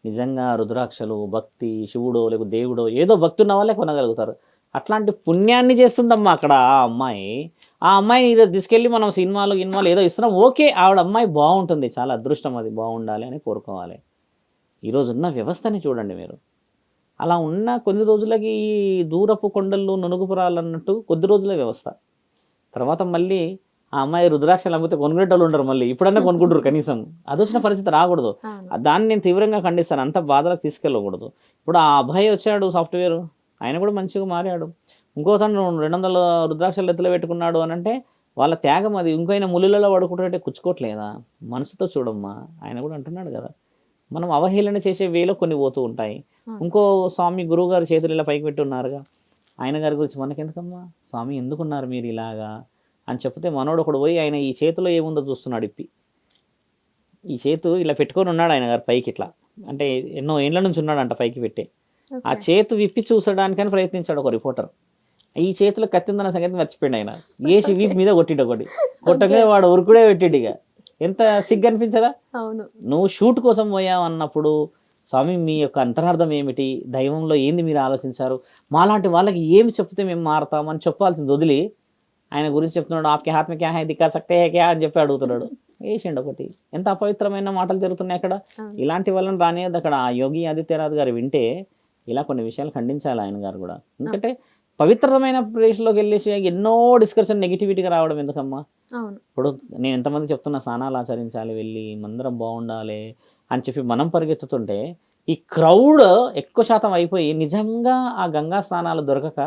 నిజంగా రుద్రాక్షలు భక్తి, శివుడో లేక దేవుడో ఏదో భక్తి ఉన్న వాళ్ళే కొనగలుగుతారు. అట్లాంటి పుణ్యాన్ని చేస్తుందమ్మా అక్కడ ఆ అమ్మాయి. ఆ అమ్మాయిని ఈరోజు తీసుకెళ్ళి మనం సినిమాలు ఏదో ఇస్తున్నాం, ఓకే, ఆవిడ అమ్మాయి బాగుంటుంది, చాలా అదృష్టం, అది బాగుండాలి అని కోరుకోవాలి. ఈరోజు ఉన్న వ్యవస్థని చూడండి మీరు. అలా ఉన్న కొన్ని రోజులకి దూరపు కొండలు నునుగుపురాలు అన్నట్టు కొద్ది రోజుల వ్యవస్థ. తర్వాత మళ్ళీ ఆ అమ్మాయి రుద్రాక్షలు అమ్మితే కొనుక్కునేటోళ్ళు ఉండరు, మళ్ళీ ఇప్పుడన్నా కొనుక్కుంటారు కనీసం. అది వచ్చిన పరిస్థితి రాకూడదు. దాన్ని నేను తీవ్రంగా ఖండిస్తాను, అంత బాధలకు తీసుకెళ్ళకూడదు. ఇప్పుడు ఆ అబ్బాయి వచ్చాడు సాఫ్ట్వేర్, ఆయన కూడా మంచిగా మారాడు. ఇంకోతను 200 రుద్రాక్షలు ఎత్తులో పెట్టుకున్నాడు అని అంటే వాళ్ళ త్యాగం అది. ఇంకైనా ముళ్ళులలో పడుకుంటుంటే కుచ్చుకోవట్లేదా? మనసుతో చూడమ్మా, ఆయన కూడా అంటున్నాడు కదా. మనం అవహేళన చేసే వేలో కొన్ని పోతూ ఉంటాయి. ఇంకో స్వామి గురువు గారు చేతులు ఇలా పైకి పెట్టి ఉన్నారుగా, ఆయన గారి గురించి మనకెందుకమ్మా, స్వామి ఎందుకున్నారు మీరు ఇలాగా అని చెప్తే మనోడు ఒకడు పోయి ఆయన ఈ చేతిలో ఏముందో చూస్తున్నాడు ఇప్పి. ఈ చేతు ఇలా పెట్టుకొని ఉన్నాడు ఆయన గారు పైకి ఇట్లా, అంటే ఎన్నో ఏండ్ల నుంచి ఉన్నాడంట పైకి పెట్టి. ఆ చేతు విప్పి చూసడానికని ప్రయత్నించాడు ఒక రిపోర్టర్. ఈ చేతిలో కత్తి ఉందన్న సంగతి మర్చిపోయింది ఆయన. ఏసి వీపు మీద కొట్టిండు ఒకటి. కొట్టగా వాడు ఉరుకుడే పెట్టిండు. ఇక ఎంత సిగ్గు అనిపించదా? అవును. నువ్వు షూట్ కోసం పోయావు అన్నప్పుడు స్వామి మీ యొక్క అంతరార్థం ఏమిటి, దైవంలో ఏంది మీరు ఆలోచించారు, మాలాంటి వాళ్ళకి ఏమి చెప్తే మేము మారతామని చెప్పాల్సింది వదిలి ఆయన గురించి చెప్తున్నాడు. ఆప్కే హాత్ మే క్యా హై దిక్కా సక్తే హై క్యా అని చెప్పి అడుగుతున్నాడు. వేసిండు ఒకటి. ఎంత అపవిత్రమైన మాటలు జరుగుతున్నాయి అక్కడ. ఇలాంటి వాళ్ళని రానియద్దు అక్కడ. ఆ యోగి ఆదిత్యనాథ్ గారు వింటే ఇలా కొన్ని విషయాలు ఖండించాలి ఆయన గారు కూడా. ఎందుకంటే పవిత్రమైన ప్లేస్లోకి వెళ్ళేసి ఎన్నో డిస్కషన్ నెగిటివిటీగా రావడం ఎందుకమ్మా? ఇప్పుడు నేను ఎంతమంది చెప్తున్నా స్నానాలు ఆచరించాలి, వెళ్ళి మందరం బాగుండాలి అని చెప్పి మనం పరిగెత్తుతుంటే ఈ క్రౌడ్ ఎక్కువ శాతం అయిపోయి నిజంగా ఆ గంగా స్నానాలు దొరకక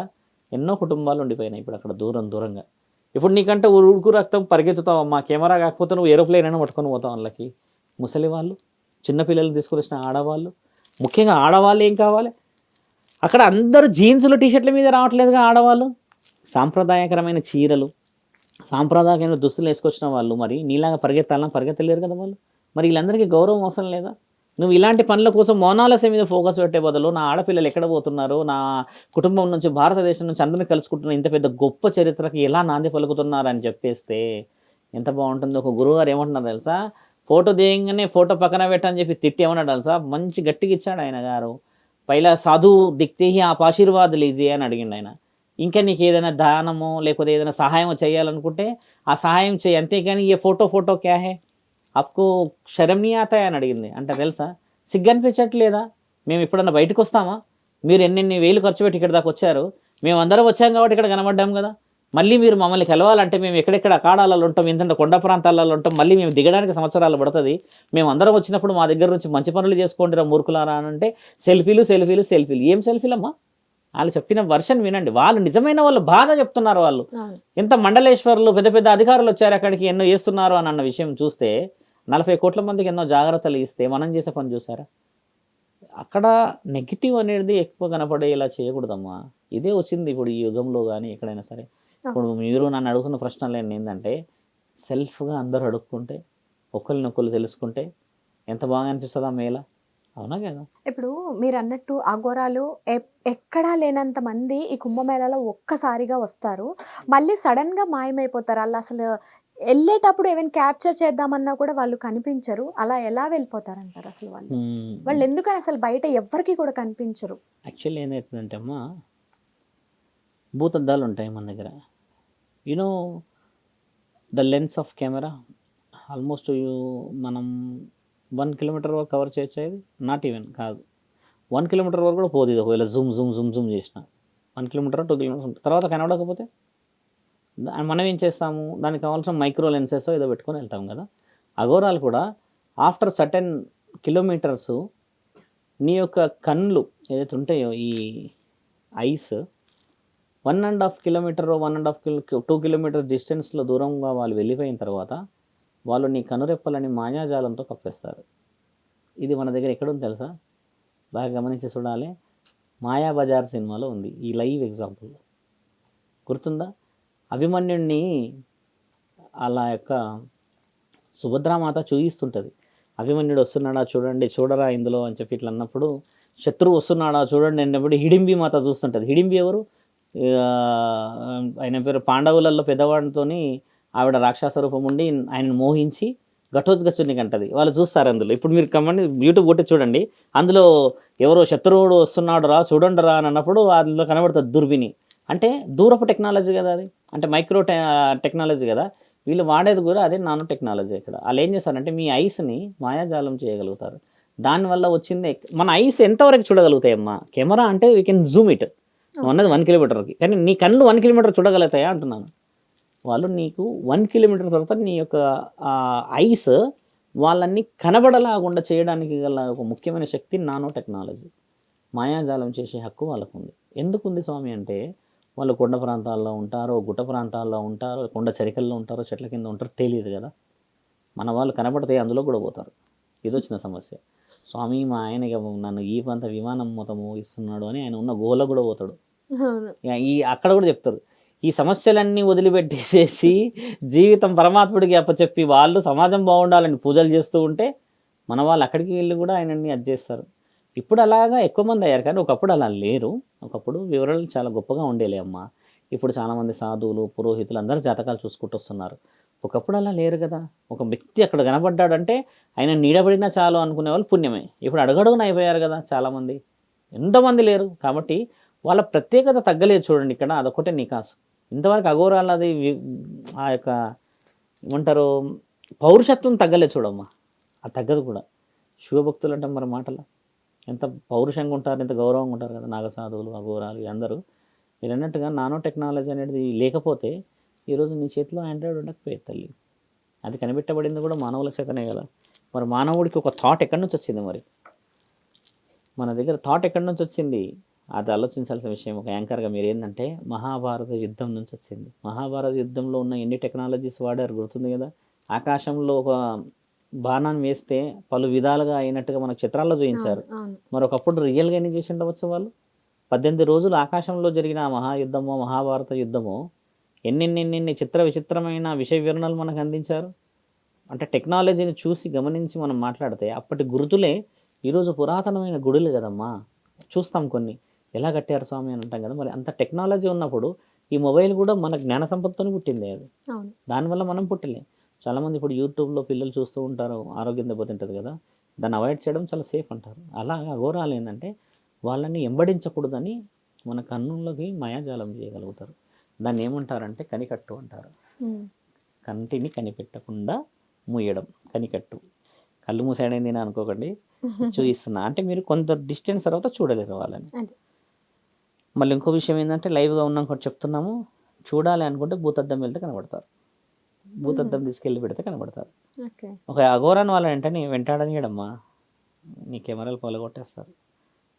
ఎన్నో కుటుంబాలు ఉండిపోయినాయి ఇప్పుడు అక్కడ దూరంగా. ఇప్పుడు నీకంటే ఉడుకు రక్తం పరిగెత్తుతావమ్మా, కెమెరా కాకపోతే నువ్వు ఏరోప్లేన్ అయినా పట్టుకొని పోతావు. వాళ్ళకి ముసలి వాళ్ళు, చిన్నపిల్లలు తీసుకొని వచ్చిన ఆడవాళ్ళు, ముఖ్యంగా ఆడవాళ్ళు ఏం కావాలి అక్కడ? అందరూ జీన్సులు టీషర్ట్ల మీద రావట్లేదుగా ఆడవాళ్ళు. సాంప్రదాయకరమైన చీరలు, సాంప్రదాయకరమైన దుస్తులు వేసుకొచ్చిన వాళ్ళు మరి నీలాగా పరిగెత్తలేరు కదా వాళ్ళు. మరి వీళ్ళందరికీ గౌరవం అవసరం లేదా? నువ్వు ఇలాంటి పనుల కోసం మోనాలసే మీద ఫోకస్ పెట్టే బదులు నా ఆడపిల్లలు ఎక్కడ పోతున్నారు, నా కుటుంబం నుంచి భారతదేశం నుంచి అందరిని కలుసుకుంటున్న ఇంత పెద్ద గొప్ప చరిత్రకి ఎలా నాంది పలుకుతున్నారు అని చెప్పేస్తే ఎంత బాగుంటుందో. ఒక గురువుగారు ఏమంటున్నారు తెలుసా, ఫోటో దిగంగానే ఫోటో పక్కన పెట్టని చెప్పి తిట్టి ఏమన్నాడు తెలుసా, మంచి గట్టిగా ఇచ్చాడు ఆయన గారు. పైలా సాధు దిక్తే హి ఆప్ ఆశీర్వాద్ లీజియే అని అడిగిండు ఆయన. ఇంకా నీకు ఏదైనా దానమో లేకపోతే ఏదైనా సహాయం చేయాలనుకుంటే ఆ సహాయం చేయి, అంతేకాని ఏ ఫోటో క్యా హే ఆప్కు శరం నీ ఆతా అని అడిగింది. అంటే తెలుసా, సిగ్గు అనిపించట్లేదా? మేము ఎప్పుడన్నా బయటకు వస్తామా? మీరు ఎన్నెన్ని వేలు ఖర్చు పెట్టి ఇక్కడ దాకా వచ్చారు, మేము అందరం వచ్చాం కాబట్టి ఇక్కడ కనబడ్డాం కదా. మళ్ళీ మీరు మమ్మల్ని కలవాలంటే మేము ఎక్కడెక్కడ అఖాడాలలో ఉంటాం, ఇంత కొండ ప్రాంతాలలో ఉంటాం, మళ్ళీ మేము దిగడానికి సంవత్సరాలు పడుతుంది. మేము అందరం వచ్చినప్పుడు మా దగ్గర నుంచి మంచి పనులు చేసుకోండి రా మూర్ఖులారా అని అంటే సెల్ఫీలు. ఏం సెల్ఫీలమ్మా? వాళ్ళు చెప్పిన వర్షన్ వినండి. వాళ్ళు నిజమైన వాళ్ళు బాధ చెప్తున్నారు. వాళ్ళు ఎంత మండలేశ్వర్లు పెద్ద పెద్ద అధికారులు వచ్చారు అక్కడికి, ఎన్నో చేస్తున్నారు అని అన్న విషయం చూస్తే 40 కోట్ల మందికి ఎన్నో జాగ్రత్తలు ఇస్తే మనం చేసే పని చూసారా? అక్కడ నెగిటివ్ అనేది ఎక్కువ కనపడేలా చేయకూడదమ్మా. ఇదే వచ్చింది ఇప్పుడు ఈ యుగంలో కానీ ఎక్కడైనా సరే. ఇప్పుడు మీరు నన్ను అడుగుతున్న ప్రశ్నలు ఏంటంటే సెల్ఫ్గా అందరూ అడుక్కుంటే, ఒకరినొకరు తెలుసుకుంటే ఎంత బాగా అనిపిస్తుందా మేళ, అవునా కదా? ఇప్పుడు మీరు అన్నట్టు అఘోరాలు ఎక్కడా లేనంత మంది ఈ కుంభమేళాలో ఒక్కసారిగా వస్తారు, మళ్ళీ సడన్గా మాయమైపోతారు. వాళ్ళు అసలు వెళ్ళేటప్పుడు ఏమైనా క్యాప్చర్ చేద్దామన్నా కూడా వాళ్ళు కనిపించరు. అలా ఎలా వెళ్ళిపోతారంటారు అసలు వాళ్ళు ఎందుకని అసలు బయట ఎవ్వరికి కూడా కనిపించరు? యాక్చువల్లీ ఏమవుతుందంటే అమ్మా, భూతద్దాలు ఉంటాయి మన దగ్గర. You know the lens of camera almost మనం 1 కిలోమీటర్ వరకు కవర్ చేయొచ్చు. అది నాట్ ఈవెన్ కాదు, 1 కిలోమీటర్ వరకు కూడా పోదు. ఇది ఒకవేళ జూమ్ చేసిన 1 కిలోమీటర్ 2 కిలోమీటర్స్ తర్వాత కనబడకపోతే మనం ఏం చేస్తాము, దానికి కావాల్సిన మైక్రో లెన్సెస్ ఏదో పెట్టుకొని వెళ్తాం కదా. అఘోరాలు కూడా ఆఫ్టర్ సర్టెన్ కిలోమీటర్స్ నీ యొక్క కళ్ళు ఏదైతే ఉంటాయో ఈ ఐస్ 1.5 కిలోమీటర్ 2 కిలోమీటర్ డిస్టెన్స్లో దూరంగా వాళ్ళు వెళ్ళిపోయిన తర్వాత వాళ్ళు నీ కనురెప్పలని మాయాజాలంతో కప్పేస్తారు. ఇది మన దగ్గర ఎక్కడుంది తెలుసా? బాగా గమనించి చూడాలి. మాయాబజార్ సినిమాలో ఉంది ఈ లైవ్ ఎగ్జాంపుల్, గుర్తుందా? అభిమన్యుడిని అలా యొక్క సుభద్రామాత చూయిస్తుంటుంది. అభిమన్యుడు వస్తున్నాడా చూడండి, చూడరా ఇందులో అని చెప్పి ఇట్లా అన్నప్పుడు, శత్రువు వస్తున్నాడా చూడండి అన్నప్పుడు హిడింబి మాత చూస్తుంటుంది. హిడింబి ఎవరు? ఆయన పేరు పాండవులలో పెద్దవాడితోని ఆవిడ రాక్షస రూపం ఉండి ఆయనను మోహించి ఘటోత్కచుని కంటది. వాళ్ళు చూస్తారు అందులో. ఇప్పుడు మీరు కమండి యూట్యూబ్ కొట్టి చూడండి, అందులో ఎవరో శత్రువుడు వస్తున్నాడు రా చూడండి రా అని అన్నప్పుడు అందులో కనబడుతుంది దుర్బిని. అంటే దూరపు టెక్నాలజీ కదా అది, అంటే మైక్రో టెక్నాలజీ కదా. వీళ్ళు వాడేది కూడా అదే నానో టెక్నాలజీ. ఇక్కడ వాళ్ళు ఏం చేస్తారంటే మీ ఐస్ని మాయాజాలం చేయగలుగుతారు. దానివల్ల వచ్చింది మన ఐస్ ఎంతవరకు చూడగలుగుతాయమ్మా? కెమెరా అంటే వీ కెన్ జూమ్ ఇట్ అన్నది 1 కిలోమీటర్కి, కానీ నీ కళ్ళు 1 కిలోమీటర్ చూడగలుగుతాయా అంటున్నాను. వాళ్ళు నీకు 1 కిలోమీటర్ తర్వాత నీ యొక్క ఐస్ వాళ్ళని కనబడలాకుండా చేయడానికి గల ఒక ముఖ్యమైన శక్తి నానో టెక్నాలజీ. మాయాజాలం చేసే హక్కు వాళ్ళకు ఉంది. ఎందుకు ఉంది స్వామి అంటే, వాళ్ళు కొండ ప్రాంతాల్లో ఉంటారో, గుట్ట ప్రాంతాల్లో ఉంటారో, కొండ చరికల్లో ఉంటారో, చెట్ల కింద ఉంటారో తెలియదు కదా. మన వాళ్ళు కనబడితే అందులో కూడా పోతారు. ఇది వచ్చిన సమస్య. స్వామి మా ఆయన నన్ను ఈ ప్రాంత విమానం మొత్తము ఇస్తున్నాడు అని ఆయన ఉన్న గుహలో కూడా పోతాడు. అవును. అక్కడ కూడా చెప్తారు, ఈ సమస్యలన్నీ వదిలిపెట్టేసేసి జీవితం పరమాత్ముడికి అప్పచెప్పి వాళ్ళు సమాజం బాగుండాలని పూజలు చేస్తూ ఉంటే మన వాళ్ళు అక్కడికి వెళ్ళి కూడా ఆయనని అది చేస్తారు. ఇప్పుడు అలాగా ఎక్కువ మంది అయ్యారు, కానీ ఒకప్పుడు అలా లేరు. ఒకప్పుడు వివరాలు చాలా గొప్పగా ఉండేలే అమ్మ. ఇప్పుడు చాలామంది సాధువులు పురోహితులు అందరూ జాతకాలు చూసుకుంటూ వస్తున్నారు. ఒకప్పుడు అలా లేరు కదా. ఒక వ్యక్తి అక్కడ కనబడ్డాడంటే ఆయన నీడబడినా చాలు అనుకునే వాళ్ళు పుణ్యమే. ఇప్పుడు అడుగడుగున అయిపోయారు కదా చాలామంది. ఎంతమంది లేరు కాబట్టి వాళ్ళ ప్రత్యేకత తగ్గలేదు చూడండి. ఇక్కడ అదొకటే నికాసు. ఇంతవరకు అఘోరాలది ఆ యొక్క ఏమంటారు పౌరుషత్వం తగ్గలేదు చూడమ్మా. అది తగ్గదు కూడా. శివభక్తులు అంటాం మరి మాటల ఎంత పౌరుషంగా ఉంటారు, ఎంత గౌరవంగా ఉంటారు కదా నాగసాధువులు అఘోరాలు అందరూ. మీరు అన్నట్టుగా నానో టెక్నాలజీ అనేది లేకపోతే ఈరోజు నీ చేతిలో ఆండ్రాయిడ్ ఉండకపోయేది తల్లి. అది కనిపెట్టబడింది కూడా మానవుల చేతనే కదా. మరి మానవుడికి ఒక థాట్ ఎక్కడి నుంచి వచ్చింది? మరి మన దగ్గర థాట్ ఎక్కడి నుంచి వచ్చింది? అది ఆలోచించాల్సిన విషయం. ఒక యాంకర్గా మీరు ఏంటంటే మహాభారత యుద్ధం నుంచి వచ్చింది. మహాభారత యుద్ధంలో ఉన్న ఎన్ని టెక్నాలజీస్ వాడారు గుర్తుంది కదా. ఆకాశంలో ఒక బాణాన్ని వేస్తే పలు విధాలుగా అయినట్టుగా మనకు చిత్రాల్లో చూపించారు. మరొకప్పుడు రియల్గా ఎన్ని చేసి ఉండవచ్చు వాళ్ళు. 18 రోజులు ఆకాశంలో జరిగిన మహాయుద్ధమో మహాభారత యుద్ధమో ఎన్నెన్నెన్నెన్ని చిత్ర విచిత్రమైన విషయ వివరణలు మనకు అందించారు. అంటే టెక్నాలజీని చూసి గమనించి మనం మాట్లాడితే అప్పటి గుర్తులే ఈరోజు పురాతనమైన గుడులు కదమ్మా. చూస్తాం కొన్ని ఎలా కట్టారు స్వామి అని అంటాం కదా. మరి అంత టెక్నాలజీ ఉన్నప్పుడు ఈ మొబైల్ కూడా మన జ్ఞాన సంపత్తితో పుట్టింది. అది దానివల్ల మనం పుట్టలే. చాలామంది ఇప్పుడు యూట్యూబ్లో పిల్లలు చూస్తూ ఉంటారు, ఆరోగ్యం దెబ్బతింటుంది కదా. దాన్ని అవాయిడ్ చేయడం చాలా సేఫ్ అంటారు. అలా అఘోరాలు ఏంటంటే వాళ్ళని ఎంబడించకూడదని మన కన్నుల్లోకి మాయాజాలం చేయగలుగుతారు. దాన్ని ఏమంటారంటే కనికట్టు అంటారు. కంటిని కనిపెట్టకుండా మూయడం కనికట్టు. కళ్ళు మూసాడైంది అని అనుకోకండి, చూపిస్తున్నా అంటే మీరు కొంత డిస్టెన్స్ తర్వాత చూడలేరు వాళ్ళని. మళ్ళీ ఇంకో విషయం ఏంటంటే లైవ్గా ఉన్నాం కూడా చెప్తున్నాము, చూడాలి అనుకుంటే భూతద్దం వెళ్తే కనబడతారు. భూతద్దం తీసుకెళ్ళి పెడితే కనబడతారు. ఒక అఘోరాన్ని వాళ్ళని వెంటనే వెంటాడనియడమ్మా, నీ కెమెరాలు పొలగొట్టేస్తారు.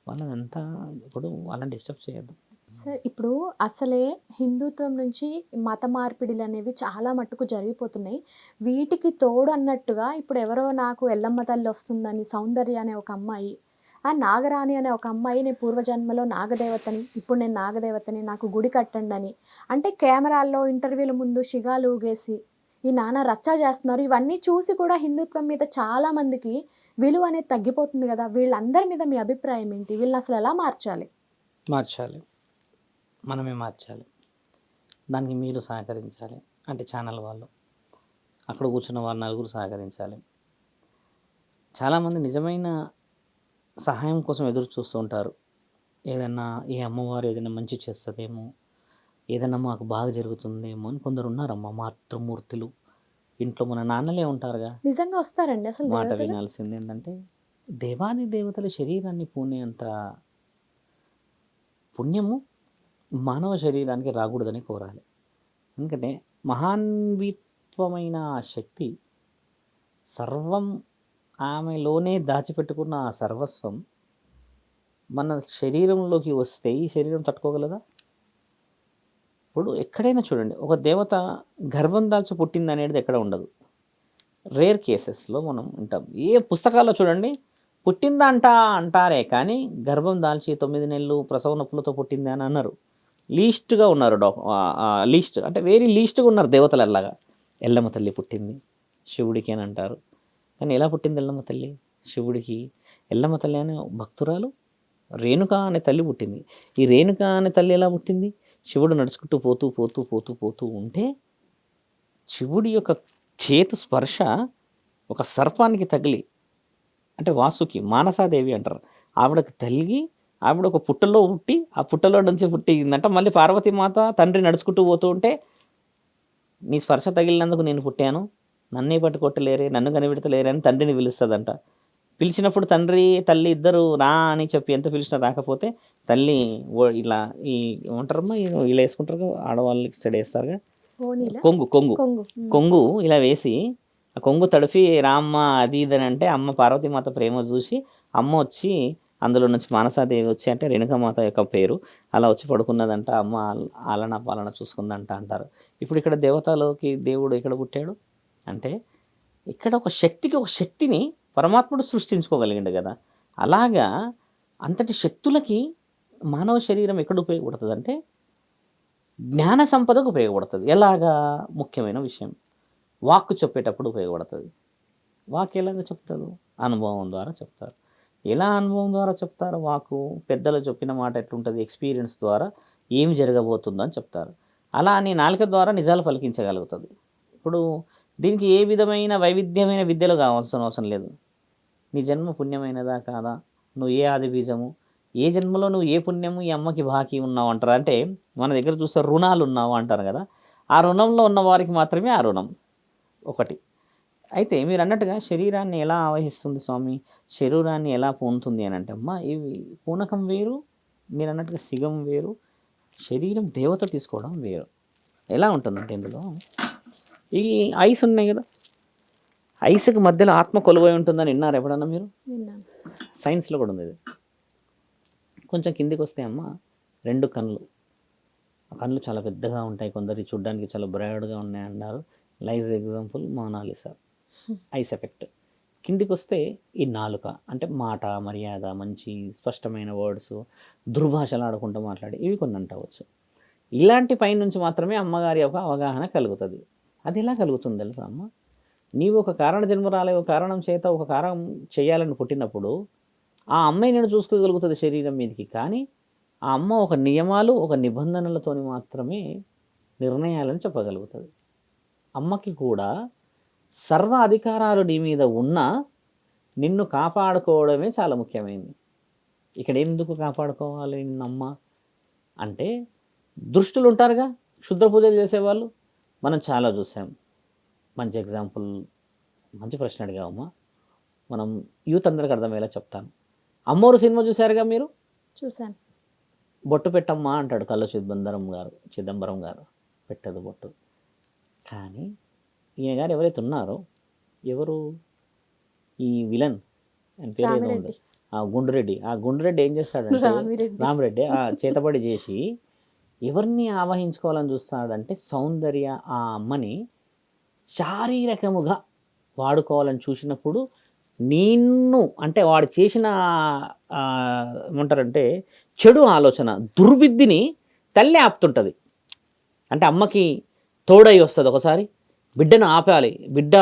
వాళ్ళనంతా ఇప్పుడు వాళ్ళని డిస్టర్బ్ చేయొద్దు. సార్ ఇప్పుడు అసలే హిందుత్వం నుంచి మత మార్పిడిలు అనేవి చాలా మట్టుకు జరిగిపోతున్నాయి. వీటికి తోడు అన్నట్టుగా ఇప్పుడు ఎవరో నాకు ఎల్లమ్మ తల్లి వస్తుందని సౌందర్య అనే ఒక అమ్మాయి, ఆ నాగరాణి అనే ఒక అమ్మాయి నేను పూర్వజన్మలో నాగదేవతని, ఇప్పుడు నేను నాగదేవతని, నాకు గుడి కట్టండి అని అంటే కెమెరాల్లో ఇంటర్వ్యూల ముందు షిగాలు ఊగేసి ఈ నానా రచ్చా చేస్తున్నారు. ఇవన్నీ చూసి కూడా హిందుత్వం మీద చాలా మందికి విలువ అనేది తగ్గిపోతుంది కదా. వీళ్ళందరి మీద మీ అభిప్రాయం ఏంటి? వీళ్ళని అసలు ఎలా మార్చాలి? మనమే మార్చాలి. దానికి మీరు సహకరించాలి. అంటే ఛానల్ వాళ్ళు, అక్కడ కూర్చున్న వాళ్ళు నలుగురు సహకరించాలి. చాలామంది నిజమైన సహాయం కోసం ఎదురు చూస్తూ ఉంటారు. ఏదన్నా ఈ అమ్మవారు ఏదైనా మంచి చేస్తుందేమో, ఏదైనా మాకు బాగా జరుగుతుందేమో అని కొందరు ఉన్నారమ్మా మాతృమూర్తులు. ఇంట్లో మన నాన్నలే ఉంటారుగా, నిజంగా వస్తారండి అసలు మాట వినాల్సింది ఏంటంటే దేవాది దేవతల శరీరాన్ని పూనేంత పుణ్యము మానవ శరీరానికి రాకూడదని కోరాలి. ఎందుకంటే మహాన్విత్వమైన ఆ శక్తి సర్వం ఆమెలోనే దాచిపెట్టుకున్న ఆ సర్వస్వం మన శరీరంలోకి వస్తే ఈ శరీరం తట్టుకోగలదా? ఇప్పుడు ఎక్కడైనా చూడండి, ఒక దేవత గర్భం దాల్చి పుట్టింది అనేది ఎక్కడ ఉండదు. రేర్ కేసెస్లో మనం ఉంటాం. ఏ పుస్తకాల్లో చూడండి పుట్టిందా అంటారే కానీ గర్భం దాల్చి 9 నెలలు ప్రసవ నొప్పులతో పుట్టింది అని అన్నారు. లీస్ట్గా ఉన్నారు లీస్ట్ అంటే వెరీ లీస్ట్గా ఉన్నారు దేవతలు. అలాగా ఎల్లమ్మ తల్లి పుట్టింది శివుడికి అని అంటారు. కానీ ఎలా పుట్టింది ఎల్లమ్మ తల్లి? శివుడికి ఎల్లమ్మ తల్లి అనే భక్తురాలు రేణుక అనే తల్లి పుట్టింది. ఈ రేణుక అనే తల్లి ఎలా పుట్టింది? శివుడు నడుచుకుంటూ పోతూ పోతూ పోతూ పోతూ ఉంటే శివుడి యొక్క చేతు స్పర్శ ఒక సర్పానికి తగిలి, అంటే వాసుకి మానసాదేవి అంటారు, ఆవిడకి తగిలి ఆవిడ ఒక పుట్టలో పుట్టి ఆ పుట్టలో నుంచి పుట్టిందంట. మళ్ళీ పార్వతీమాత తండ్రి నడుచుకుంటూ పోతూ ఉంటే నీ స్పర్శ తగిలినందుకు నేను పుట్టాను, నన్నే పట్టుకొట్టలేరే, నన్ను కనిపెడతలేరే అని తండ్రిని పిలుస్తుందంట. పిలిచినప్పుడు తండ్రి తల్లి ఇద్దరు రా అని చెప్పి ఎంత పిలిచినా రాకపోతే తల్లి ఇలా ఈ ఏమంటారమ్మా ఇలా వేసుకుంటారు ఆడవాళ్ళకి సైడ్ వేస్తారుగా కొంగు ఇలా వేసి ఆ కొంగు తడిపి రామ్మ అది ఇదని అంటే అమ్మ పార్వతీమాత ప్రేమ చూసి అమ్మ వచ్చి అందులో నుంచి మానసాదేవి వచ్చి అంటే రేణుకామాత యొక్క పేరు అలా వచ్చి పడుకున్నదంట. అమ్మ ఆలన పాలన చూసుకుందంట అంటారు. ఇప్పుడు ఇక్కడ దేవతలోకి దేవుడు ఎక్కడ పుట్టాడు అంటే ఇక్కడ ఒక శక్తిని పరమాత్ముడు సృష్టించుకోగలిగిండు కదా. అలాగా అంతటి శక్తులకి మానవ శరీరం ఎక్కడ ఉపయోగపడుతుంది అంటే జ్ఞాన సంపదకు ఉపయోగపడుతుంది. ఎలాగా? ముఖ్యమైన విషయం, వాక్కు చెప్పేటప్పుడు ఉపయోగపడుతుంది. వాక్ ఎలాగ చెప్తారు? అనుభవం ద్వారా చెప్తారు. ఎలా అనుభవం ద్వారా చెప్తారు? వాకు పెద్దలు చెప్పిన మాట ఎట్లుంటుంది, ఎక్స్పీరియన్స్ ద్వారా ఏమి జరగబోతుందో అని చెప్తారు. అలా నీ నాలుక ద్వారా నిజాలు పలికించగలుగుతుంది. ఇప్పుడు దీనికి ఏ విధమైన వైవిధ్యమైన విద్యలు కావాల్సిన అవసరం లేదు. నీ జన్మ పుణ్యమైనదా కాదా, నువ్వు ఏ ఆది బీజము, ఏ జన్మలో నువ్వు ఏ పుణ్యము ఈ అమ్మకి బాకీ ఉన్నావు అంటారు. అంటే మన దగ్గర చూస్తే రుణాలు ఉన్నావు అంటారు కదా, ఆ రుణంలో ఉన్న వారికి మాత్రమే ఆ రుణం ఒకటి. అయితే మీరు అన్నట్టుగా శరీరాన్ని ఎలా ఆవహిస్తుంది స్వామి, శరీరాన్ని ఎలా పూనుతుంది అని అంటే అమ్మ, ఇవి పూనకం వేరు, మీరు అన్నట్టుగా సిగం వేరు, శరీరం దేవత తీసుకోవడం వేరు. ఎలా ఉంటుందంటే ఇందులో ఈ ఐస్ ఉన్నాయి కదా, ఐస్కి మధ్యలో ఆత్మ కొలువై ఉంటుందని విన్నారు ఎప్పుడన్నా మీరు? విన్నాను. సైన్స్లో కూడా ఉంది ఇది. కొంచెం కిందికి వస్తే అమ్మ 2 కళ్ళు, ఆ కళ్ళు చాలా పెద్దగా ఉంటాయి, కొందరి చూడ్డానికి చాలా బ్రాడ్గా ఉన్నాయి అన్నారు. లైజ్ ఎగ్జాంపుల్ మోనాలిసా, ఐస్ ఎఫెక్ట్. కిందికి వస్తే ఈ నాలుక, అంటే మాట, మర్యాద, మంచి స్పష్టమైన వర్డ్స్, దుర్భాషలు ఆడుకుంటూ మాట్లాడి ఇవి కొన్ని అంటవచ్చు. ఇలాంటి పైనుంచి మాత్రమే అమ్మగారి యొక్క అవగాహన కలుగుతుంది. అది ఎలా కలుగుతుంది తెలుసా అమ్మ? నీవు ఒక కారణ జన్మరాలే, ఒక కారణం చేత ఒక కారణం చేయాలని పుట్టినప్పుడు ఆ అమ్మాయి నేను చూసుకోగలుగుతుంది శరీరం మీదకి. కానీ ఆ అమ్మ ఒక నియమాలు, ఒక నిబంధనలతోని మాత్రమే నిర్ణయాలను చెప్పగలుగుతుంది. అమ్మకి కూడా సర్వ అధికారాలు నీ మీద ఉన్నా నిన్ను కాపాడుకోవడమే చాలా ముఖ్యమైనది. ఇక్కడ ఎందుకు కాపాడుకోవాలి నిన్నమ్మ అంటే, దృష్టులు ఉంటారుగా క్షుద్ర పూజలు చేసేవాళ్ళు, మనం చాలా చూసాం. మంచి ఎగ్జాంపుల్, మంచి ప్రశ్న అడిగావమ్మా. మనం యూత్ అందరికి అర్థమయ్యేలా చెప్తాను. అమ్మోరు సినిమా చూశారుగా మీరు? చూశాను. బొట్టు పెట్టమ్మా అంటాడు కళ్ళు చిదంబరం గారు. పెట్టదు బొట్టు. కానీ ఈయన గారు ఎవరైతే ఉన్నారో, ఎవరు ఈ విలన్ అని పేరు ఏదో ఉంది, ఆ గుండ్రెడ్డి ఏం చేస్తాడంటే, రామిరెడ్డి చేతబడి చేసి ఎవరిని ఆవహించుకోవాలని చూస్తాడంటే సౌందర్య ఆ అమ్మని శారీరకముగా వాడుకోవాలని చూసినప్పుడు నిన్ను అంటే వాడు చేసిన ఏమంటారంటే చెడు ఆలోచన, దుర్బుద్ధిని తల్లి ఆపుతుంటుంది. అంటే అమ్మకి తోడై వస్తుంది. ఒకసారి బిడ్డను ఆపాలి, బిడ్డ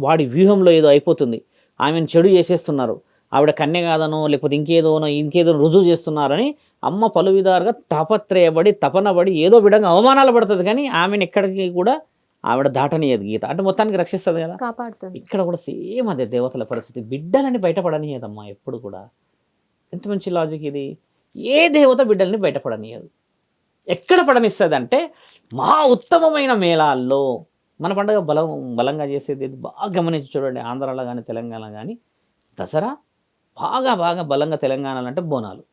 వాడి వ్యూహంలో ఏదో అయిపోతుంది, ఆమెను చెడు చేసేస్తున్నారు, ఆవిడ కన్య కాదనో లేకపోతే ఇంకేదో రుజువు చేస్తున్నారని అమ్మ పలు విధాలుగా తాపత్రయపడి తపనబడి ఏదో విధంగా అవమానాలు పడుతుంది. కానీ ఆమెను ఎక్కడికి కూడా ఆవిడ దాటనీయదు గీత. అంటే మొత్తానికి రక్షిస్తుంది కదా, కాపాడుతుంది. ఇక్కడ కూడా సేమ్ అదే దేవతల పరిస్థితి. బిడ్డలని బయటపడనీయదమ్మా ఎప్పుడు కూడా. ఎంత మంచి లాజిక్ ఇది. ఏ దేవత బిడ్డల్ని బయటపడనీయదు. ఎక్కడ పడనిస్తుంది అంటే మా ఉత్తమమైన మేళాల్లో. మన పండుగ బలంగా చేసేది బాగా గమనించి చూడండి, ఆంధ్రాలో కానీ తెలంగాణ కానీ దసరా బాగా బలంగా తెలంగాణలో అంటే బోనాలు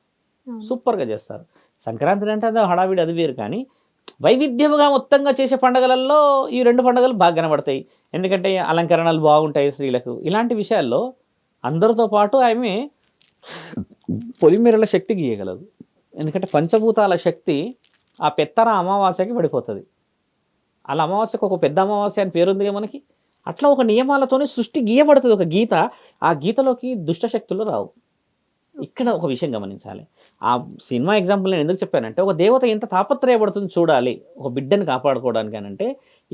సూపర్గా చేస్తారు. సంక్రాంతి అంటే అది హడావిడి, అది వేరు. కానీ వైవిధ్యముగా మొత్తంగా చేసే పండుగలలో ఈ 2 పండుగలు బాగా కనబడతాయి. ఎందుకంటే అలంకరణలు బాగుంటాయి స్త్రీలకు. ఇలాంటి విషయాల్లో అందరితో పాటు ఆమె పొలిమేరల శక్తి గీయగలదు. ఎందుకంటే పంచభూతాల శక్తి ఆ పెత్తర అమావాస్యకి పడిపోతుంది. అలా అమావాస్యకు ఒక పెద్ద అమావాస్య అని పేరుందిగా మనకి. అట్లా ఒక నియమాలతోనే సృష్టి గీయబడుతుంది, ఒక గీత. ఆ గీతలోకి దుష్టశక్తులు రావు. ఇక్కడ ఒక విషయం గమనించాలి. ఆ సినిమా ఎగ్జాంపుల్ నేను ఎందుకు చెప్పానంటే, ఒక దేవత ఎంత తాపత్రయపడుతుంది చూడాలి ఒక బిడ్డని కాపాడుకోవడానికి అని అంటే,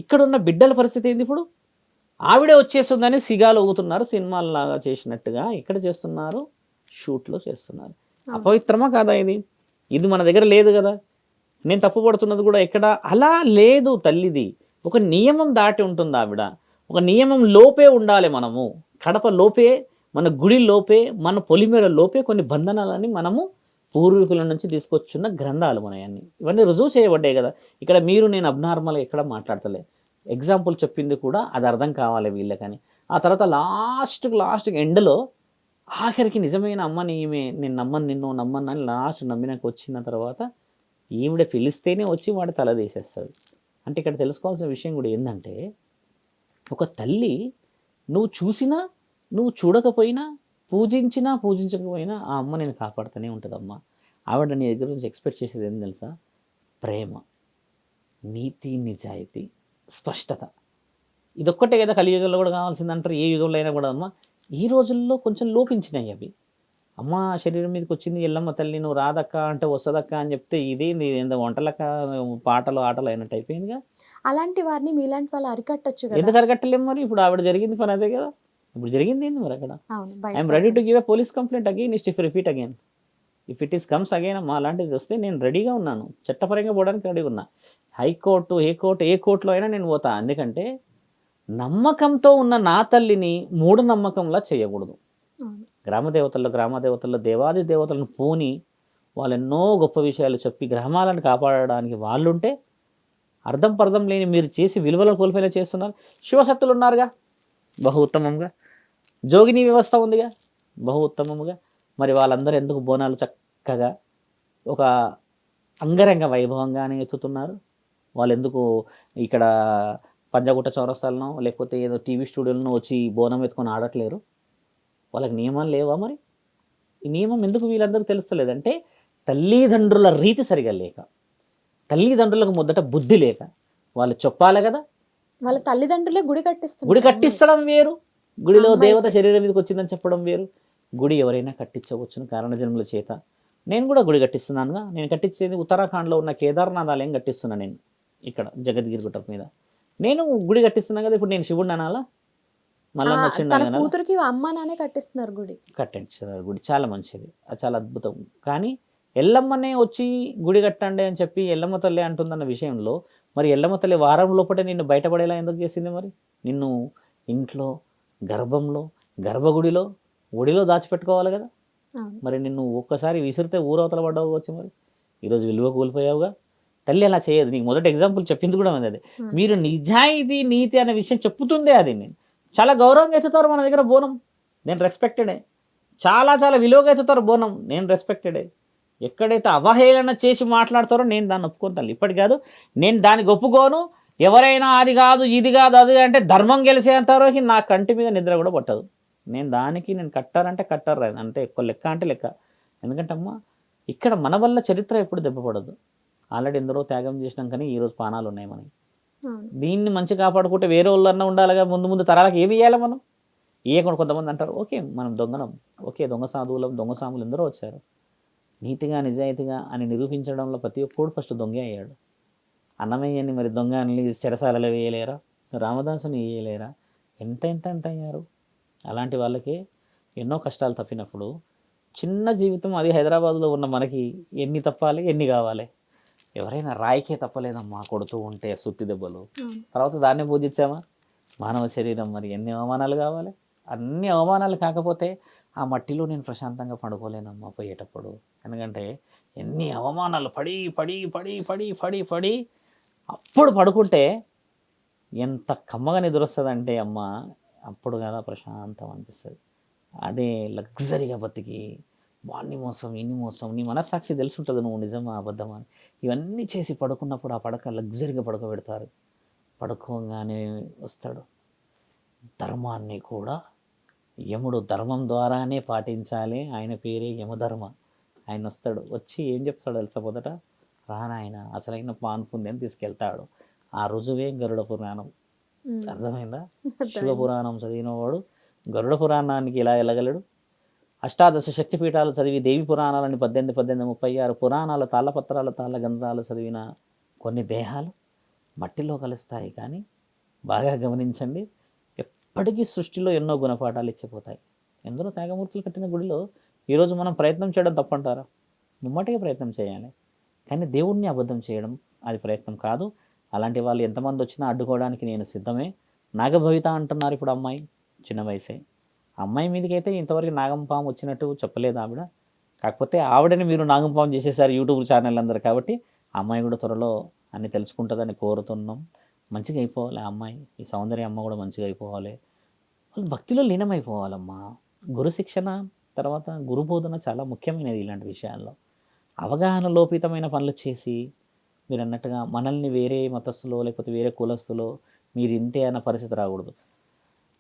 ఇక్కడున్న బిడ్డల పరిస్థితి ఏంది? ఇప్పుడు ఆవిడే వచ్చేస్తుందని సిగాలు ఊగుతున్నారు, సినిమాలాగా చేసినట్టుగా ఇక్కడ చేస్తున్నారు, షూట్లో చేస్తున్నారు. అపవిత్రమా కాదా ఇది? ఇది మన దగ్గర లేదు కదా. నేను తప్పు పడుతున్నది కూడా ఎక్కడ అలా లేదు. తల్లిది ఒక నియమం దాటి ఉంటుంది ఆవిడ. ఒక నియమం లోపే ఉండాలి. మనము కడప లోపే, మన గుడి లోపే, మన పొలిమేర లోపే కొన్ని బంధనాలని మనము పూర్వీకుల నుంచి తీసుకొచ్చున్న గ్రంథాలు మనయన్నీ. ఇవన్నీ రుజువు చేయబడ్డాయి కదా. ఇక్కడ మీరు నేను అబ్నార్మల్గా ఎక్కడ మాట్లాడతలే. ఎగ్జాంపుల్ చెప్పింది కూడా అది అర్థం కావాలి వీళ్ళకని. ఆ తర్వాత లాస్ట్ ఎండ్లో ఆఖరికి నిజమైన అమ్మని ఈమె, నేను నమ్మను అని లాస్ట్ నమ్మినాక వచ్చిన తర్వాత ఈవిడ పిలిస్తేనే వచ్చి వాడు తల తీసేస్తాడు. అంటే ఇక్కడ తెలుసుకోవాల్సిన విషయం కూడా ఏంటంటే, ఒక తల్లి నువ్వు చూసినా నువ్వు చూడకపోయినా, పూజించకపోయినా ఆ అమ్మ నేను కాపాడుతూనే ఉంటుందమ్మా. ఆవిడ నీ దగ్గర నుంచి ఎక్స్పెక్ట్ చేసేది ఏంటి తెలుసా? ప్రేమ, నీతి, నిజాయితీ, స్పష్టత. ఇదొక్కటే కదా కలియుగంలో కూడా కావాల్సింది అంటారు. ఏ యుగంలో అయినా కూడా అమ్మ ఈ రోజుల్లో కొంచెం లోపించినాయి అవి. అమ్మ శరీరం మీదకి వచ్చింది ఎల్లమ్మ తల్లి, నువ్వు రాదక్క అంటే వస్తుందక్క అని చెప్తే ఇదేంది ఏందో వంటలక్క పాటలు ఆటలు అయినట్టు అయిపోయిందిగా. అలాంటి వారిని మీలాంటి వాళ్ళు అరికట్టొచ్చు కదా. ఎందుకు అరగట్టలేము మరి? ఇప్పుడు ఆవిడ జరిగింది పని అదే కదా. ఇప్పుడు జరిగింది ఏంది మరి అక్కడ? అవును, I'm ready to give a police complaint again if repeat again, if it is comes again అమ్మా అలాంటిది వస్తే నేను రెడీగా ఉన్నాను, చట్టపరంగా పోవడానికి రెడీగా ఉన్నా. హైకోర్టు ఏ కోర్టులో అయినా నేను పోతా. ఎందుకంటే నమ్మకంతో ఉన్న నా తల్లిని మూఢనమ్మకంలా చేయకూడదు. అవును. గ్రామదేవతల్లో దేవాది దేవతలను పోని వాళ్ళు ఎన్నో గొప్ప విషయాలు చెప్పి గ్రామాలను కాపాడడానికి వాళ్ళుంటే అర్థం పర్థం లేని మీరు చేసి విలువలను కోల్పోయేలా చేస్తున్నారు. శివశక్తులు ఉన్నారుగా బహు ఉత్తమంగా, జోగిని వ్యవస్థ ఉందిగా బహు ఉత్తమముగా, మరి వాళ్ళందరూ ఎందుకు బోనాలు చక్కగా ఒక అంగరంగ వైభవంగానే ఎత్తుతున్నారు? వాళ్ళు ఎందుకు ఇక్కడ పంజాగుట్ట చౌరస్తాలను లేకపోతే ఏదో టీవీ స్టూడియోలను వచ్చి బోనం ఎత్తుకొని ఆడట్లేరు? వాళ్ళకి నియమాలు లేవా మరి? ఈ నియమం ఎందుకు వీళ్ళందరికీ తెలుస్తలేదంటే తల్లిదండ్రుల రీతి సరిగా లేక, తల్లిదండ్రులకు మొదట బుద్ధి లేక. వాళ్ళు చెప్పాలి కదా. వాళ్ళ తల్లిదండ్రులే గుడి కట్టిస్తున్నారు. గుడి కట్టిస్తడం వేరు, గుడిలో అమ్మాయికి. దేవత శరీరం మీదకి వచ్చిందని చెప్పడం వేరు. గుడి ఎవరైనా కట్టించవచ్చును కారణజన్ముల చేత. నేను కూడా గుడి కట్టిస్తున్నానుగా. నేను కట్టించేది ఉత్తరాఖండ్లో ఉన్న కేదార్నాథ్ ఆలయం కట్టిస్తున్నాను నేను, ఇక్కడ జగద్గిరి గుట్ట మీద. నేను గుడి కట్టిస్తున్నాను కదా. ఇప్పుడు నేను శివుడిని అనాలా? మళ్ళీ వచ్చిండు తన అనాలా? కూతురికి అమ్మ నాన్నే కట్టిస్తున్నారు గుడి. కట్టించారు గుడి, చాలా మంచిది, అది చాలా అద్భుతం. కానీ ఎల్లమ్మనే వచ్చి గుడి కట్టండి అని చెప్పి ఎల్లమ్మ తల్లి అంటుందన్న విషయంలో మరి ఎల్లమ్మ తల్లి వారం లోపటే నిన్ను బయటపడేలా ఎందుకు చేసింది మరి? నిన్ను ఇంట్లో, గర్భంలో, గర్భగుడిలో, ఒడిలో దాచిపెట్టుకోవాలి కదా. అవును. మరి నిన్ను ఒక్కసారి విసిరితే ఊరవతల పడ్డావు వచ్చి మరి ఈరోజు విలువ కోల్పోయావుగా. తల్లి అలా చేయదు. నీకు మొదటి ఎగ్జాంపుల్ చెప్పింది కూడా ఉంది అది. మీరు నిజాయితీ నీతి అనే విషయం చెప్పుతుందే అది. నేను చాలా గౌరవంగా ఎత్తుతారు మన దగ్గర బోనం, నేను రెస్పెక్టెడే. చాలా చాలా విలువగా ఎత్తుతారు బోనం, నేను రెస్పెక్టెడే. ఎక్కడైతే అవహేళన చేసి మాట్లాడతారో నేను దాన్ని ఒప్పుకోను తల్లి. ఇప్పటి కాదు, నేను దానికి ఒప్పుకోను. ఎవరైనా అది కాదు ఇది కాదు అది అంటే ధర్మం గెలిచేంతవరకు నా కంటి మీద నిద్ర కూడా పట్టదు. నేను కట్టారంటే కట్టారు అంటే ఎక్కువ లెక్క అంటే లెక్క. ఎందుకంటే అమ్మ ఇక్కడ మన వల్ల చరిత్ర ఎప్పుడు దెబ్బపడదు. ఆల్రెడీ ఎందరో త్యాగం చేసినాం కానీ ఈరోజు పానాలు ఉన్నాయి మనకి. అవును. దీన్ని మంచి కాపాడుకుంటే వేరే వాళ్ళన్నా ఉండాలిగా. ముందు తరాలకు ఏమి ఇవ్వాలి మనం? ఇవ్వకుండా కొంతమంది అంటారు ఓకే మనం దొంగనం, ఓకే దొంగ సాధువులం, దొంగ సాములు ఎందరో వచ్చారు. నీతిగా నిజాయితీగా అని నిరూపించడంలో ప్రతి ఒక్కడు ఫస్ట్ దొంగే అయ్యాడు. అన్నమయ్యని మరి దొంగ అని చెరసాలలో వేయలేరా? రామదాసుని వేయలేరా? ఎంత అయ్యారు. అలాంటి వాళ్ళకి ఎన్నో కష్టాలు తప్పినప్పుడు చిన్న జీవితం అది హైదరాబాద్లో ఉన్న మనకి ఎన్ని తప్పాలి, ఎన్ని కావాలి? ఎవరైనా రాయికే తప్పలేదమ్మా కొడుతూ ఉంటే సుత్తి దెబ్బలు. తర్వాత దాన్నే పూజించామా? మానవ శరీరం మరి ఎన్ని అవమానాలు కావాలి? అన్ని అవమానాలు కాకపోతే ఆ మట్టిలో నేను ప్రశాంతంగా పడుకోలేనమ్మా పోయేటప్పుడు. ఎందుకంటే ఎన్ని అవమానాలు పడి పడి పడి పడి పడి పడి అప్పుడు పడుకుంటే ఎంత కమ్మగా నిద్రొస్తుందంటే అమ్మ అప్పుడు కదా ప్రశాంతం అనిపిస్తుంది. అదే లగ్జరీగా బతికి వాడిని మోసం ఇన్ని మోసం, నీ మనస్సాక్షి తెలుసుంటుంది నువ్వు నిజమా అబద్ధమా అని. ఇవన్నీ చేసి పడుకున్నప్పుడు ఆ పడక లగ్జరీగా పడుకోబెడతారు. పడుకోగానే వస్తాడు. ధర్మాన్ని కూడా యముడు ధర్మం ద్వారానే పాటించాలి, ఆయన పేరే యమధర్మ. ఆయన వస్తాడు, వచ్చి ఏం చెప్తాడు తెలుసా? మొదట రానాయన అసలైన పాన్పుందని తీసుకెళ్తాడు. ఆ రుజువే గరుడ పురాణం. అర్థమైందా? శివ పురాణం చదివినవాడు గరుడ పురాణానికి ఎలా వెళ్ళగలడు? అష్టాదశ శక్తిపీఠాలు చదివి దేవి పురాణాలని 1836 పురాణాల తాళ్ళపత్రాల తాళ్ళ గంధాలు చదివిన కొన్ని దేహాలు మట్టిలో కలుస్తాయి. కానీ బాగా గమనించండి, ఎప్పటికీ సృష్టిలో ఎన్నో గుణపాఠాలు ఇచ్చిపోతాయి. ఎందరో త్యాగమూర్తులు కట్టిన గుడిలో ఈరోజు మనం ప్రయత్నం చేయడం తప్పంటారా? ముమ్మటిగా ప్రయత్నం చేయాలి. కానీ దేవుణ్ణి అబద్ధం చేయడం అది ప్రయత్నం కాదు. అలాంటి వాళ్ళు ఎంతమంది వచ్చినా అడ్డుకోవడానికి నేను సిద్ధమే. నాగభవిత అంటున్నారు ఇప్పుడు అమ్మాయి, చిన్న వయసే. అమ్మాయి మీదకైతే ఇంతవరకు నాగంపాము వచ్చినట్టు చెప్పలేదు ఆవిడ. కాకపోతే ఆవిడని మీరు నాగంపాము చేసేసారు యూట్యూబ్ ఛానల్ అందరు. కాబట్టి అమ్మాయి కూడా త్వరలో అన్నీ తెలుసుకుంటుందని కోరుతున్నాం. మంచిగా అయిపోవాలి ఆ అమ్మాయి, ఈ సౌందర్య అమ్మ కూడా మంచిగా అయిపోవాలి. వాళ్ళు భక్తిలో లీనమైపోవాలమ్మా. గురు శిక్షణ తర్వాత గురుబోధన చాలా ముఖ్యమైనది ఇలాంటి విషయాల్లో. అవగాహన లోపితమైన పనులు చేసి మీరు అన్నట్టుగా మనల్ని వేరే మతస్థులో లేకపోతే వేరే కులస్తులో మీరు ఇంతే అన్న పరిస్థితి రాకూడదు.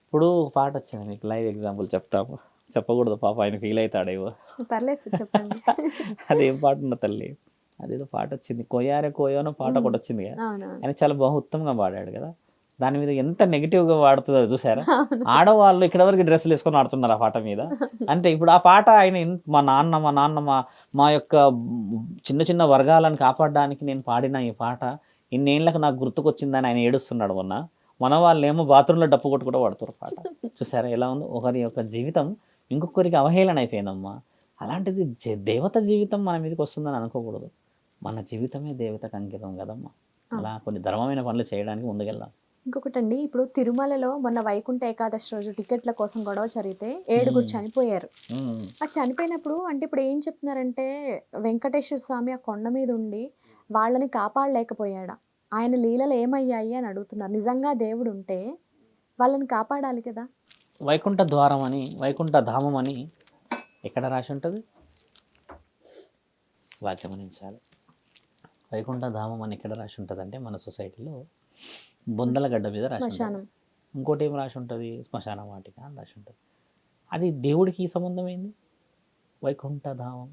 ఇప్పుడు పాట వచ్చింది మీకు లైవ్ ఎగ్జాంపుల్ చెప్తాము, చెప్పకూడదు పాప ఆయన ఫీల్ అవుతాడేవో. పర్లేదు చెప్పండి. అదేం పాట ఉన్న తల్లి, అదేదో పాట వచ్చింది, కోయారే కోయోనో పాట కూడా వచ్చింది కదా. ఆయన చాలా బహు ఉత్తమంగా పాడాడు కదా. దాని మీద ఎంత నెగిటివ్గా వాడుతుందో చూసారా. ఆడవాళ్ళు ఇక్కడ వరకు డ్రెస్సులు వేసుకొని ఆడుతున్నారు ఆ పాట మీద. అంటే ఇప్పుడు ఆ పాట ఆయన మా నాన్న మా యొక్క చిన్న చిన్న వర్గాలను కాపాడడానికి నేను పాడిన ఈ పాట ఇన్నేళ్ళకి నాకు గుర్తుకొచ్చిందని ఆయన ఏడుస్తున్నాడు. మన వాళ్ళేమో బాత్రూంలో డప్పు కొట్టు కూడా వాడుతారు పాట. చూసారా ఎలా ఉందో. ఒకరి యొక్క జీవితం ఇంకొకరికి అవహేళన అయిపోయిందమ్మా. అలాంటిది దేవత జీవితం మన మీదకి వస్తుందని అనుకోకూడదు. మన జీవితమే దేవతకు అంకితం కదమ్మా. అలా కొన్ని ధర్మమైన పనులు చేయడానికి ముందుకెళ్దాం. ఇంకొకటండి, ఇప్పుడు తిరుమలలో మొన్న వైకుంఠ ఏకాదశి రోజు టికెట్ల కోసం గొడవ జరిగితే 7 చనిపోయారు. ఆ చనిపోయినప్పుడు అంటే ఇప్పుడు ఏం చెప్తున్నారంటే వెంకటేశ్వర స్వామి ఆ కొండ మీద ఉండి వాళ్ళని కాపాడలేకపోయాడా, ఆయన లీలలు ఏమయ్యాయి అని అడుగుతున్నారు. నిజంగా దేవుడు ఉంటే వాళ్ళని కాపాడాలి కదా. వైకుంఠ ద్వారం అని, వైకుంఠ ధామం అని ఎక్కడ రాసి ఉంటుంది? వాక్యమనించాలి. వైకుంఠ ధామం అని ఎక్కడ రాసి ఉంటుంది అంటే మన సొసైటీలో బొందలగడ్డ మీద రాసి ఉంటుంది. ఇంకోటి ఏం రాసి ఉంటుంది? శ్మశాన వాటిక అని రాసి ఉంటుంది. అది దేవుడికి సంబంధం ఏంది? వైకుంఠ ధామం.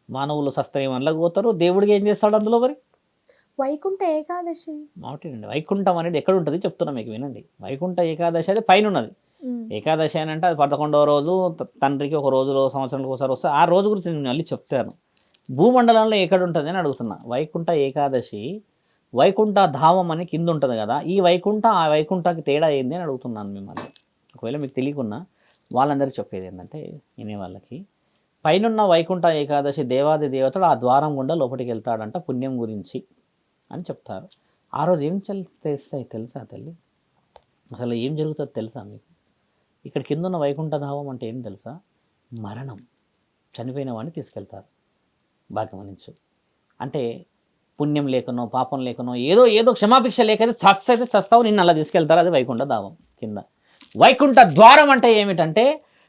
మానవులు సస్త్రయమనలకు పోతారు, దేవుడికి ఏం చేస్తాడు అందులో మరి? వైకుంఠ ఏకాదశి మాట్లాడండి. వైకుంఠం అనేది ఎక్కడ ఉంటుంది చెప్తున్నా మీకు, వినండి. వైకుంఠ ఏకాదశి అది పైన ఉన్నది. ఏకాదశి అని అంటే అది 11వ రోజు, తండ్రికి ఒక రోజులో సంవత్సరానికి ఒకసారి వస్తే ఆ రోజు గురించి నేను మళ్ళీ చెప్తాను. భూమండలంలో ఎక్కడ ఉంటుంది అని అడుగుతున్నా. వైకుంఠ ఏకాదశి వైకుంఠ ధామం అని కింద ఉంటుంది కదా. ఈ వైకుంఠ ఆ వైకుంఠకి తేడా ఏంది అని అడుగుతున్నాను మిమ్మల్ని. ఒకవేళ మీకు తెలియకున్నా వాళ్ళందరికీ చెప్పేది ఏంటంటే, వినే వాళ్ళకి, పైనున్న వైకుంఠ ఏకాదశి దేవాది దేవతడు ఆ ద్వారం గుండా లోపలికి వెళ్తాడంట పుణ్యం గురించి అని చెప్తారు. ఆ రోజు ఏం చేస్తాయి తెలుసా తల్లి? అసలు ఏం జరుగుతుందో తెలుసా మీకు? ఇక్కడ కింద ఉన్న వైకుంఠ ధామం అంటే ఏం తెలుసా? మరణం. చనిపోయిన వాడిని తీసుకెళ్తారు. బాగా గమనించు. అంటే పుణ్యం లేకనో పాపం లేకనో ఏదో క్షమాభిక్ష లేకైతే చస్తావు, నిన్ను అలా తీసుకెళ్తారు. అది వైకుంఠ ధామం కింద. వైకుంఠ ద్వారం అంటే ఏమిటంటే,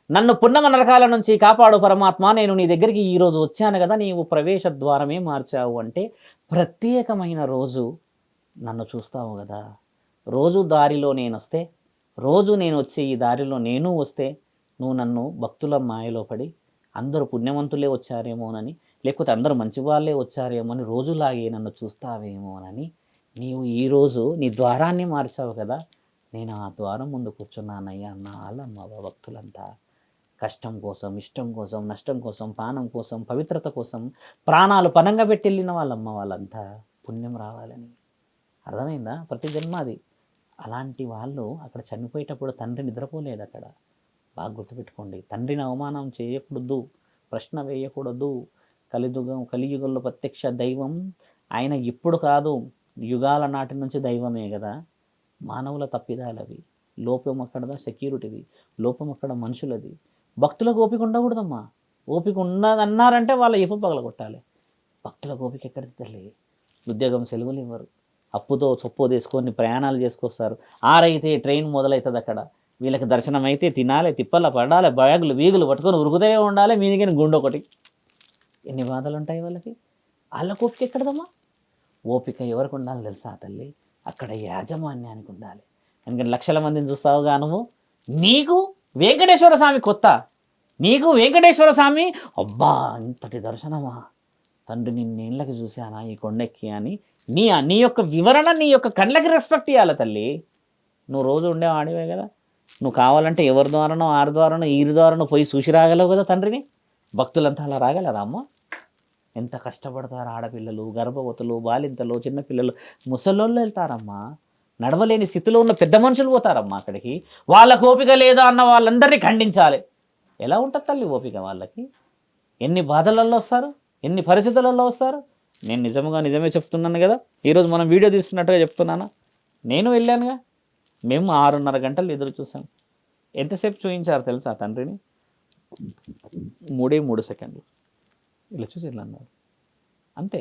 నన్ను పున్నమ నరకాల నుంచి కాపాడు పరమాత్మ, నేను నీ దగ్గరికి ఈరోజు వచ్చాను కదా, నీవు ప్రవేశ ద్వారమే మార్చావు అంటే ప్రత్యేకమైన రోజు నన్ను చూస్తావు కదా. రోజు దారిలో నేను వస్తే, రోజు నేను వచ్చే ఈ దారిలో నేను వస్తే, నువ్వు నన్ను భక్తుల మాయలో పడి అందరూ పుణ్యవంతులే వచ్చారేమోనని, లేకపోతే అందరూ మంచి వాళ్ళే వచ్చారేమో అని రోజులాగే నన్ను చూస్తావేమోనని నీవు ఈరోజు నీ ద్వారాన్ని మార్చావు కదా. నేను ఆ ద్వారం ముందు కూర్చున్నానయ్యా అన్న వాళ్ళమ్మ భక్తులంతా. కష్టం కోసం, ఇష్టం కోసం, నష్టం కోసం, పానం కోసం, పవిత్రత కోసం ప్రాణాలు పనంగా పెట్టి వెళ్ళిన వాళ్ళమ్మ వాళ్ళంతా పుణ్యం రావాలని. అర్థమైందా? ప్రతి జన్మ అది. అలాంటి వాళ్ళు అక్కడ చనిపోయేటప్పుడు తండ్రి నిద్రపోలేదు అక్కడ. బాగా గుర్తుపెట్టుకోండి. తండ్రిని అవమానం చేయకూడదు, ప్రశ్న వేయకూడదు. కలియుగంలో ప్రత్యక్ష దైవం ఆయన ఇప్పుడు కాదు, యుగాల నాటి నుంచి దైవమే కదా. మానవుల తప్పిదాలవి. లోపం అక్కడదా సెక్యూరిటీది, లోపం అక్కడ మనుషులది. భక్తులకు ఓపిక ఉండకూడదమ్మా. ఓపిక ఉన్నదన్నారంటే వాళ్ళ ఎప్పు పగలగొట్టాలి. భక్తులకు ఓపిక ఎక్కడికి తల్లి? ఉద్యోగం సెలవులు ఇవ్వరు, అప్పుతో చొప్పో తీసుకొని ప్రయాణాలు చేసుకొస్తారు. ఆరైతే ట్రైన్ మొదలవుతుంది అక్కడ. వీళ్ళకి దర్శనం అయితే తినాలి, తిప్పల పడాలి, బ్యాగులు వీగులు పట్టుకొని ఉరుకుతూనే ఉండాలి. మీదికి గుండె ఒకటి. ఎన్ని బాధలు ఉంటాయి వాళ్ళకి. వాళ్ళకు ఓపిక ఎక్కడదమ్మా? ఓపిక ఎవరికి ఉండాలి తెలుసా తల్లి? అక్కడ యాజమాన్యానికి ఉండాలి. ఎందుకంటే లక్షల మందిని చూస్తావుగా నువ్వు. నీకు వెంకటేశ్వర స్వామి కొత్త, నీకు వెంకటేశ్వర స్వామి అబ్బా ఇంతటి దర్శనమా తండ్రి, నిన్నేళ్ళకి చూశానా ఈ కొండెక్కి అని నీ యొక్క వివరణ, నీ యొక్క కళ్ళకి రెస్పెక్ట్ ఇవ్వాలి తల్లి. నువ్వు రోజు ఉండే ఆడివే కదా. నువ్వు కావాలంటే ఎవరి ద్వారానో, ఆరి ద్వారానో, ఈరి ద్వారానో పోయి చూసి రాగలవు కదా తండ్రిని. భక్తులంతా అలా రాగలరా అమ్మ? ఎంత కష్టపడతారు ఆడపిల్లలు, గర్భవతులు, బాలింతలు, చిన్నపిల్లలు, ముసలోళ్ళు వెళ్తారమ్మా. నడవలేని స్థితిలో ఉన్న పెద్ద మనుషులు పోతారమ్మా అక్కడికి. వాళ్ళకు ఓపిక లేదా అన్న వాళ్ళందరినీ ఖండించాలి. ఎలా ఉంటుంది తల్లి ఓపిక వాళ్ళకి? ఎన్ని బాధలలో వస్తారు, ఎన్ని పరిస్థితులలో వస్తారు. నేను నిజమే చెప్తున్నాను కదా. ఈరోజు మనం వీడియో తీస్తున్నట్టుగా చెప్తున్నానా? నేను వెళ్ళానుగా. మేము 6:30 గంటలు ఎదురు చూసాం. ఎంతసేపు చూపించారు తెలుసా తండ్రిని? 3 సెకండ్లు ఇలా చూసి ఇట్లా అన్నారు అంతే.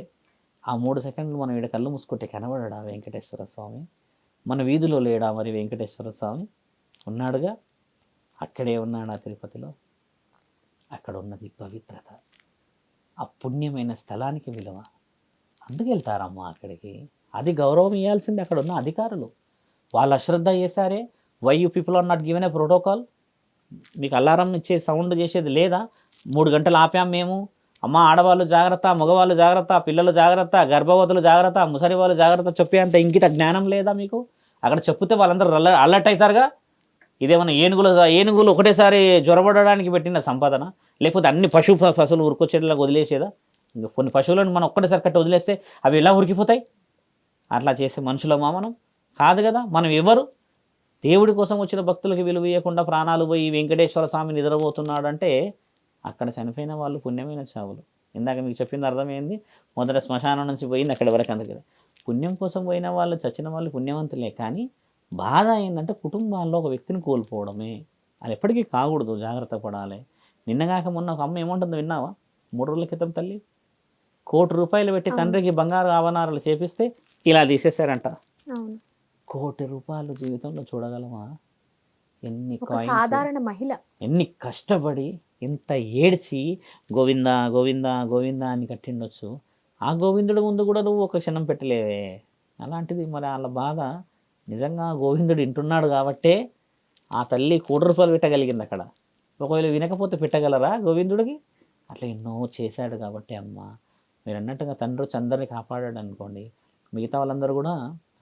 ఆ 3 సెకండ్లు మనం ఇక్కడ కళ్ళు మూసుకుంటే కనబడడా వెంకటేశ్వర స్వామి? మన వీధిలో లేడా మరి వెంకటేశ్వర స్వామి? ఉన్నాడుగా. అక్కడే ఉన్నాడా తిరుపతిలో? అక్కడ ఉన్నది పవిత్రత, ఆ పుణ్యమైన స్థలానికి విలువ. అందుకు వెళ్తారమ్మా అక్కడికి. అది గౌరవం ఇవ్వాల్సింది అక్కడ ఉన్న అధికారులు. వాళ్ళు అశ్రద్ధ చేశారే. Why you people are not given a protocol? మీకు అలారం ఇచ్చే సౌండ్ చేసేది లేదా? 3 గంటలు ఆపాం మేము. అమ్మ ఆడవాళ్ళు జాగ్రత్త, మగవాళ్ళు జాగ్రత్త, పిల్లలు జాగ్రత్త, గర్భవతులు జాగ్రత్త, ముసలి వాళ్ళు జాగ్రత్త చెప్పేంత ఇంకిత జ్ఞానం లేదా మీకు? అక్కడ చెప్తే వాళ్ళందరూ అలర్ట్ అవుతారుగా. ఇదేమన్నా ఏనుగులు ఒకటేసారి జ్వరపడడానికి పెట్టిన సంపాదన, లేకపోతే అన్ని పశువులు ఉరుకొచ్చేలా వదిలేసేదా? ఇంకా కొన్ని పశువులను మనం ఒక్కటేసారి కట్టి వదిలేస్తే అవి ఎలా ఉరికిపోతాయి? అట్లా చేసే మనుషులమా మనం? కాదు కదా. మనం ఎవరు? దేవుడి కోసం వచ్చిన భక్తులకి విలువ ఇవ్వకుండా ప్రాణాలు పోయి వెంకటేశ్వర స్వామి నిద్రపోతున్నాడు అంటే అక్కడ చనిపోయిన వాళ్ళు పుణ్యమైన చావులు. ఇందాక మీకు చెప్పింది అర్థమైంది. మొదట శ్మశానం నుంచి పోయింది అక్కడి వరకు అంత కదా. పుణ్యం కోసం పోయిన వాళ్ళు, చచ్చిన వాళ్ళు పుణ్యవంతులే. కానీ బాధ ఏంటంటే కుటుంబాల్లో ఒక వ్యక్తిని కోల్పోవడమే. అది ఎప్పటికీ కాకూడదు, జాగ్రత్త పడాలి. నిన్నగాక మొన్న ఒక అమ్మ ఏముంటుందో విన్నావా? 3 రోజుల క్రితం తల్లి ₹1 కోటి పెట్టి తండ్రికి బంగారు ఆభరణాలు చేపిస్తే ఇలా తీసేశారంట. ₹1 కోటి జీవితంలో చూడగలమా? ఎన్ని సాధారణ మహిళ ఎన్ని కష్టపడి ఎంత ఏడ్చి గోవిందా గోవిందా గోవిందా అని కట్టిండొచ్చు. ఆ గోవిందుడి ముందు కూడా నువ్వు ఒక క్షణం పెట్టలేవే. అలాంటిది మరి వాళ్ళ బాధ నిజంగా గోవిందుడు వింటున్నాడు కాబట్టే ఆ తల్లి ₹1 కోటి పెట్టగలిగింది అక్కడ. ఒకవేళ వినకపోతే పెట్టగలరా గోవిందుడికి? అట్లా ఎన్నో చేశాడు కాబట్టి అమ్మ మీరు అన్నట్టుగా తండ్రి వచ్చి అందరినీ కాపాడాడు అనుకోండి, మిగతా వాళ్ళందరూ కూడా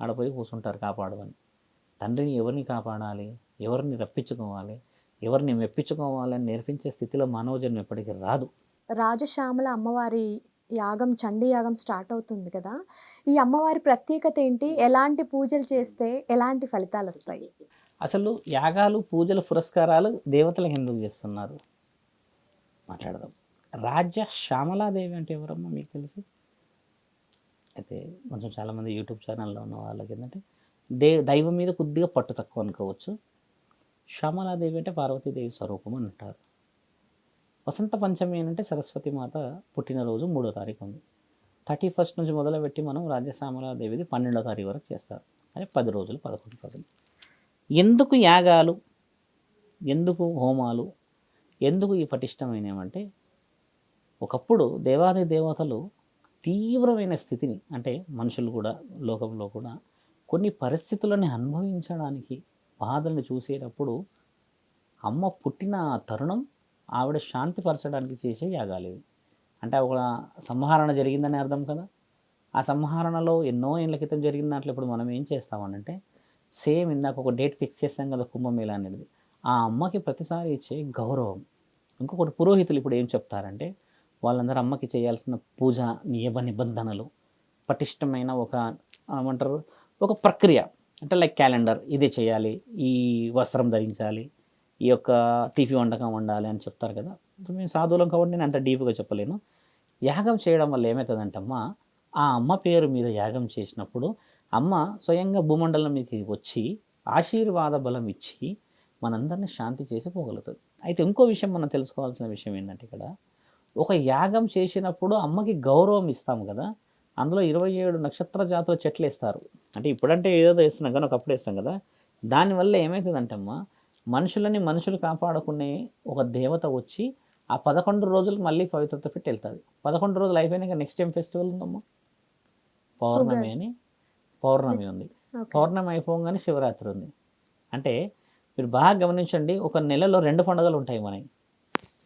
ఆడపోయి కూర్చుంటారు కాపాడమని. తండ్రిని ఎవరిని కాపాడాలి, ఎవరిని రప్పించుకోవాలి, ఎవరిని మెప్పించుకోవాలని నేర్పించే స్థితిలో మానవ జన్మ ఎప్పటికీ రాదు. రాజశ్యామల అమ్మవారి యాగం, చండీ యాగం స్టార్ట్ అవుతుంది కదా. ఈ అమ్మవారి ప్రత్యేకత ఏంటి? ఎలాంటి పూజలు చేస్తే ఎలాంటి ఫలితాలు వస్తాయి? అసలు యాగాలు, పూజలు, పురస్కారాలు దేవతలకు ఎందుకు చేస్తున్నారు మాట్లాడదాం. శ్యామలాదేవి అంటే ఎవరమ్మా మీకు తెలుసు? అయితే కొంచెం చాలామంది యూట్యూబ్ ఛానల్లో ఉన్న వాళ్ళకి ఏంటంటే దైవం మీద కొద్దిగా పట్టు తక్కువ అనుకోవచ్చు. శ్యామలాదేవి అంటే పార్వతీదేవి స్వరూపం అని అంటారు. వసంత పంచమి అంటే సరస్వతి మాత పుట్టినరోజు 3వ తారీఖు ఉంది. 31st నుంచి మొదలుపెట్టి మనం శ్యామలాదేవిది 12వ తారీఖు వరకు చేస్తారు. అదే 10 రోజులు 11 రోజులు. ఎందుకు యాగాలు, ఎందుకు హోమాలు, ఎందుకు ఈ పటిష్టమైనవంటే ఒకప్పుడు దేవాది దేవతలు తీవ్రమైన స్థితిని, అంటే మనుషులు కూడా లోకంలో కూడా కొన్ని పరిస్థితులను అనుభవించడానికి బాధల్ని చూసేటప్పుడు అమ్మ పుట్టిన తరుణం ఆవిడ శాంతిపరచడానికి చేసే యాగాలు ఇవి. అంటే ఒక సంహరణ జరిగిందని అర్థం కదా. ఆ సంహరణలో ఎన్నో ఏళ్ళ క్రితం జరిగిన దాంట్లో ఇప్పుడు మనం ఏం చేస్తామనంటే సేమ్ ఇందాక ఒక డేట్ ఫిక్స్ చేస్తాం కదా కుంభమేళా అనేది. ఆ అమ్మకి ప్రతిసారి ఇచ్చే గౌరవం. ఇంకొకటి పురోహితులు ఇప్పుడు ఏం చెప్తారంటే వాళ్ళందరూ అమ్మకి చేయాల్సిన పూజ నియమ నిబంధనలు, పటిష్టమైన ఒక ఏమంటారు ఒక ప్రక్రియ, అంటే లైక్ క్యాలెండర్, ఇదే చేయాలి, ఈ వస్త్రం ధరించాలి, ఈ యొక్క తీపి వంటకం వండాలి అని చెప్తారు కదా. మేము సాధువులం కాబట్టి నేను అంత డీప్గా చెప్పలేను. యాగం చేయడం వల్ల ఏమవుతుందంటమ్మా, ఆ అమ్మ పేరు మీద యాగం చేసినప్పుడు అమ్మ స్వయంగా భూమండలం మీదకి వచ్చి ఆశీర్వాద బలం ఇచ్చి మనందరినీ శాంతి చేసి పోగలుగుతుంది. అయితే ఇంకో విషయం మనం తెలుసుకోవాల్సిన విషయం ఏంటంటే ఇక్కడ ఒక యాగం చేసినప్పుడు అమ్మకి గౌరవం ఇస్తాం కదా. అందులో 27 నక్షత్ర జాతుల చెట్లు వేస్తారు. అంటే ఇప్పుడంటే ఏదో వేస్తున్నాం కానీ ఒకప్పుడు వేస్తాం కదా. దానివల్ల ఏమవుతుందంటమ్మా, మనుషులు కాపాడుకునే ఒక దేవత వచ్చి ఆ 11 రోజులు మళ్ళీ పవిత్రత పెట్టి వెళ్తుంది. 11 రోజులు అయిపోయినాక నెక్స్ట్ టైం ఫెస్టివల్ ఉందమ్మా, పౌర్ణమి అని. పౌర్ణమి ఉంది. పౌర్ణమి అయిపోగానే శివరాత్రి ఉంది. అంటే మీరు బాగా గమనించండి, ఒక నెలలో 2 పండుగలు ఉంటాయి మనకి.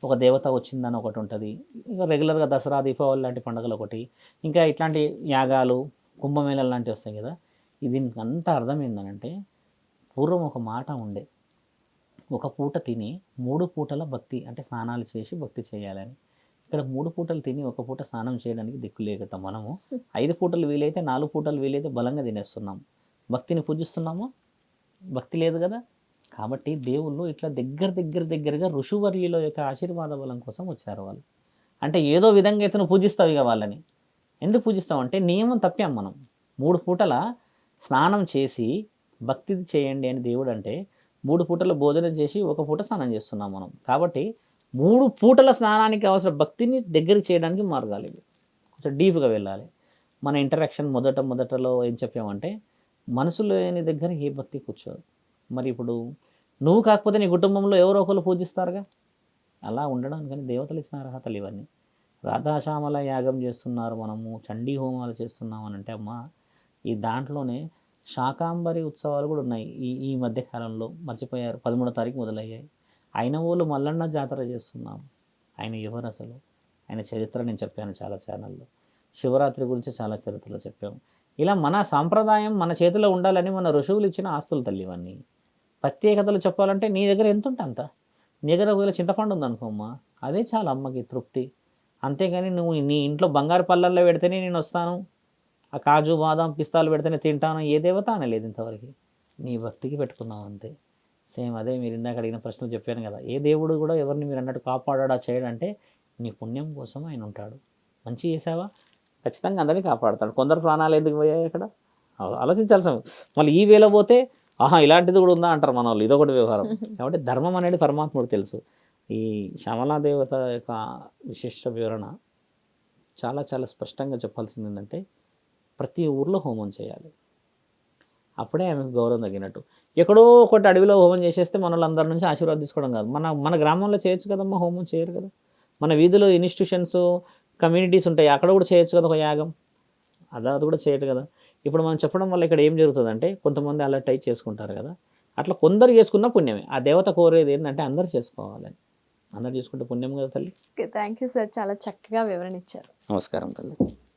ఒక దేవత వచ్చిందని ఒకటి ఉంటుంది, ఇంకా రెగ్యులర్గా దసరా, దీపావళి లాంటి పండుగలు ఒకటి, ఇంకా ఇట్లాంటి యాగాలు, కుంభమేళాలు లాంటివి వస్తాయి కదా. దీనికి అంతా అర్థం ఏంటంటే పూర్వం ఒక మాట ఉండే, ఒక పూట తిని 3 పూటల భక్తి, అంటే స్నానాలు చేసి భక్తి చేయాలని. ఇక్కడ 3 పూటలు తిని ఒక పూట స్నానం చేయడానికి దిక్కు లేకట మనము 5 పూటలు వీలైతే 4 పూటలు వీలైతే బలంగా తినేస్తున్నాం. భక్తిని పూజిస్తున్నామా? భక్తి లేదు కదా. కాబట్టి దేవుళ్ళు ఇట్లా దగ్గరగా ఋషువర్యుల యొక్క ఆశీర్వాద బలం కోసం వచ్చారు వాళ్ళు. అంటే ఏదో విధంగా అయితే నువ్వు పూజిస్తావు ఇక వాళ్ళని. ఎందుకు పూజిస్తావు అంటే నియమం తప్పాం మనం. 3 పూటల స్నానం చేసి భక్తి చేయండి అని దేవుడు అంటే 3 పూటల భోజనం చేసి ఒక పూట స్నానం చేస్తున్నాం మనం. కాబట్టి 3 పూటల స్నానానికి అవసరం భక్తిని దగ్గరికి చేయడానికి మార్గాలు ఇవి. కొంచెం డీప్గా వెళ్ళాలి. మన ఇంటరాక్షన్ మొదటలో ఏం చెప్పామంటే మనసు లేని దగ్గర ఏ భక్తి కూర్చోదు. మరి ఇప్పుడు నువ్వు కాకపోతే నీ కుటుంబంలో ఎవరో ఒకరు పూజిస్తారుగా. అలా ఉండడానికని దేవతలు ఇచ్చిన అర్హతలు ఇవన్నీ. రాధాశ్యామల యాగం చేస్తున్నారు మనము, చండీ హోమాలు చేస్తున్నాం అని అంటే అమ్మ, ఈ దాంట్లోనే శాకాంబరి ఉత్సవాలు కూడా ఉన్నాయి. ఈ మధ్యకాలంలో మర్చిపోయారు, 13వ తారీఖు మొదలయ్యాయి. అయినవోలు మల్లన్న జాతర చేస్తున్నాం. ఆయన ఎవరు అసలు? ఆయన చరిత్ర నేను చెప్పాను చాలా ఛానల్లో. శివరాత్రి గురించి చాలా చరిత్రలో చెప్పాము. ఇలా మన సాంప్రదాయం మన చేతిలో ఉండాలని మన ఋషువులు ఇచ్చిన ఆస్తులు తల్లి ఇవన్నీ. ప్రత్యేకతలు చెప్పాలంటే నీ దగ్గర ఎంత ఉంటే అంత. నీ దగ్గర ఒకవేళ చింతపండు ఉందనుకోమ్మా, అదే చాలు అమ్మకి తృప్తి. అంతేగాని నువ్వు నీ ఇంట్లో బంగారు పళ్ళల్లో పెడితేనే నేను వస్తాను, ఆ కాజు బాదాం పిస్తాలు పెడితేనే తింటాను, ఏ దేవత అనలేదు ఇంతవరకు. నీ భక్తికి పెట్టుకున్నావు అంతే. సేమ్ అదే మీరు ఇందాక అడిగిన ప్రశ్నలు చెప్పాను కదా, ఏ దేవుడు కూడా ఎవరిని మీరు అన్నట్టు కాపాడా చేయడంటే నీ పుణ్యం కోసం ఆయన ఉంటాడు. మంచి చేసావా ఖచ్చితంగా అందరినీ కాపాడుతాడు. కొందరు ప్రాణాలు ఎందుకు పోయాయి అక్కడ ఆలోచించాల్సిన. మళ్ళీ ఈ వేళ పోతే ఆహా ఇలాంటిది కూడా ఉందా అంటారు మన వాళ్ళు, ఇదొకటి వ్యవహారం. కాబట్టి ధర్మం అనేది పరమాత్ముడు తెలుసు. ఈ శ్యామలా దేవత యొక్క విశిష్ట వివరణ చాలా చాలా స్పష్టంగా చెప్పాల్సింది ఏంటంటే, ప్రతి ఊర్లో హోమం చేయాలి, అప్పుడే ఆమెకు గౌరవం తగ్గినట్టు. ఎక్కడో ఒకటి అడవిలో హోమం చేసేస్తే మన వాళ్ళందరి నుంచి ఆశీర్వాదం తీసుకోవడం కాదు. మన గ్రామంలో చేయొచ్చు కదమ్మా, హోమం చేయరు కదా. మన వీధిలో ఇన్స్టిట్యూషన్స్ కమ్యూనిటీస్ ఉంటాయి, అక్కడ కూడా చేయొచ్చు కదా ఒక యాగం. అది కూడా చేయదు కదా. ఇప్పుడు మనం చెప్పడం వల్ల ఇక్కడ ఏం జరుగుతుందంటే, కొంతమంది అలా టైప్ చేసుకుంటారు కదా, అట్లా కొందరు చేసుకున్న పుణ్యమే. ఆ దేవత కోరేది ఏంటంటే అందరు చేసుకోవాలని. అందరు చేసుకుంటే పుణ్యం కదా తల్లి. థ్యాంక్ యూ సార్, చాలా చక్కగా వివరణ ఇచ్చారు. నమస్కారం తల్లి.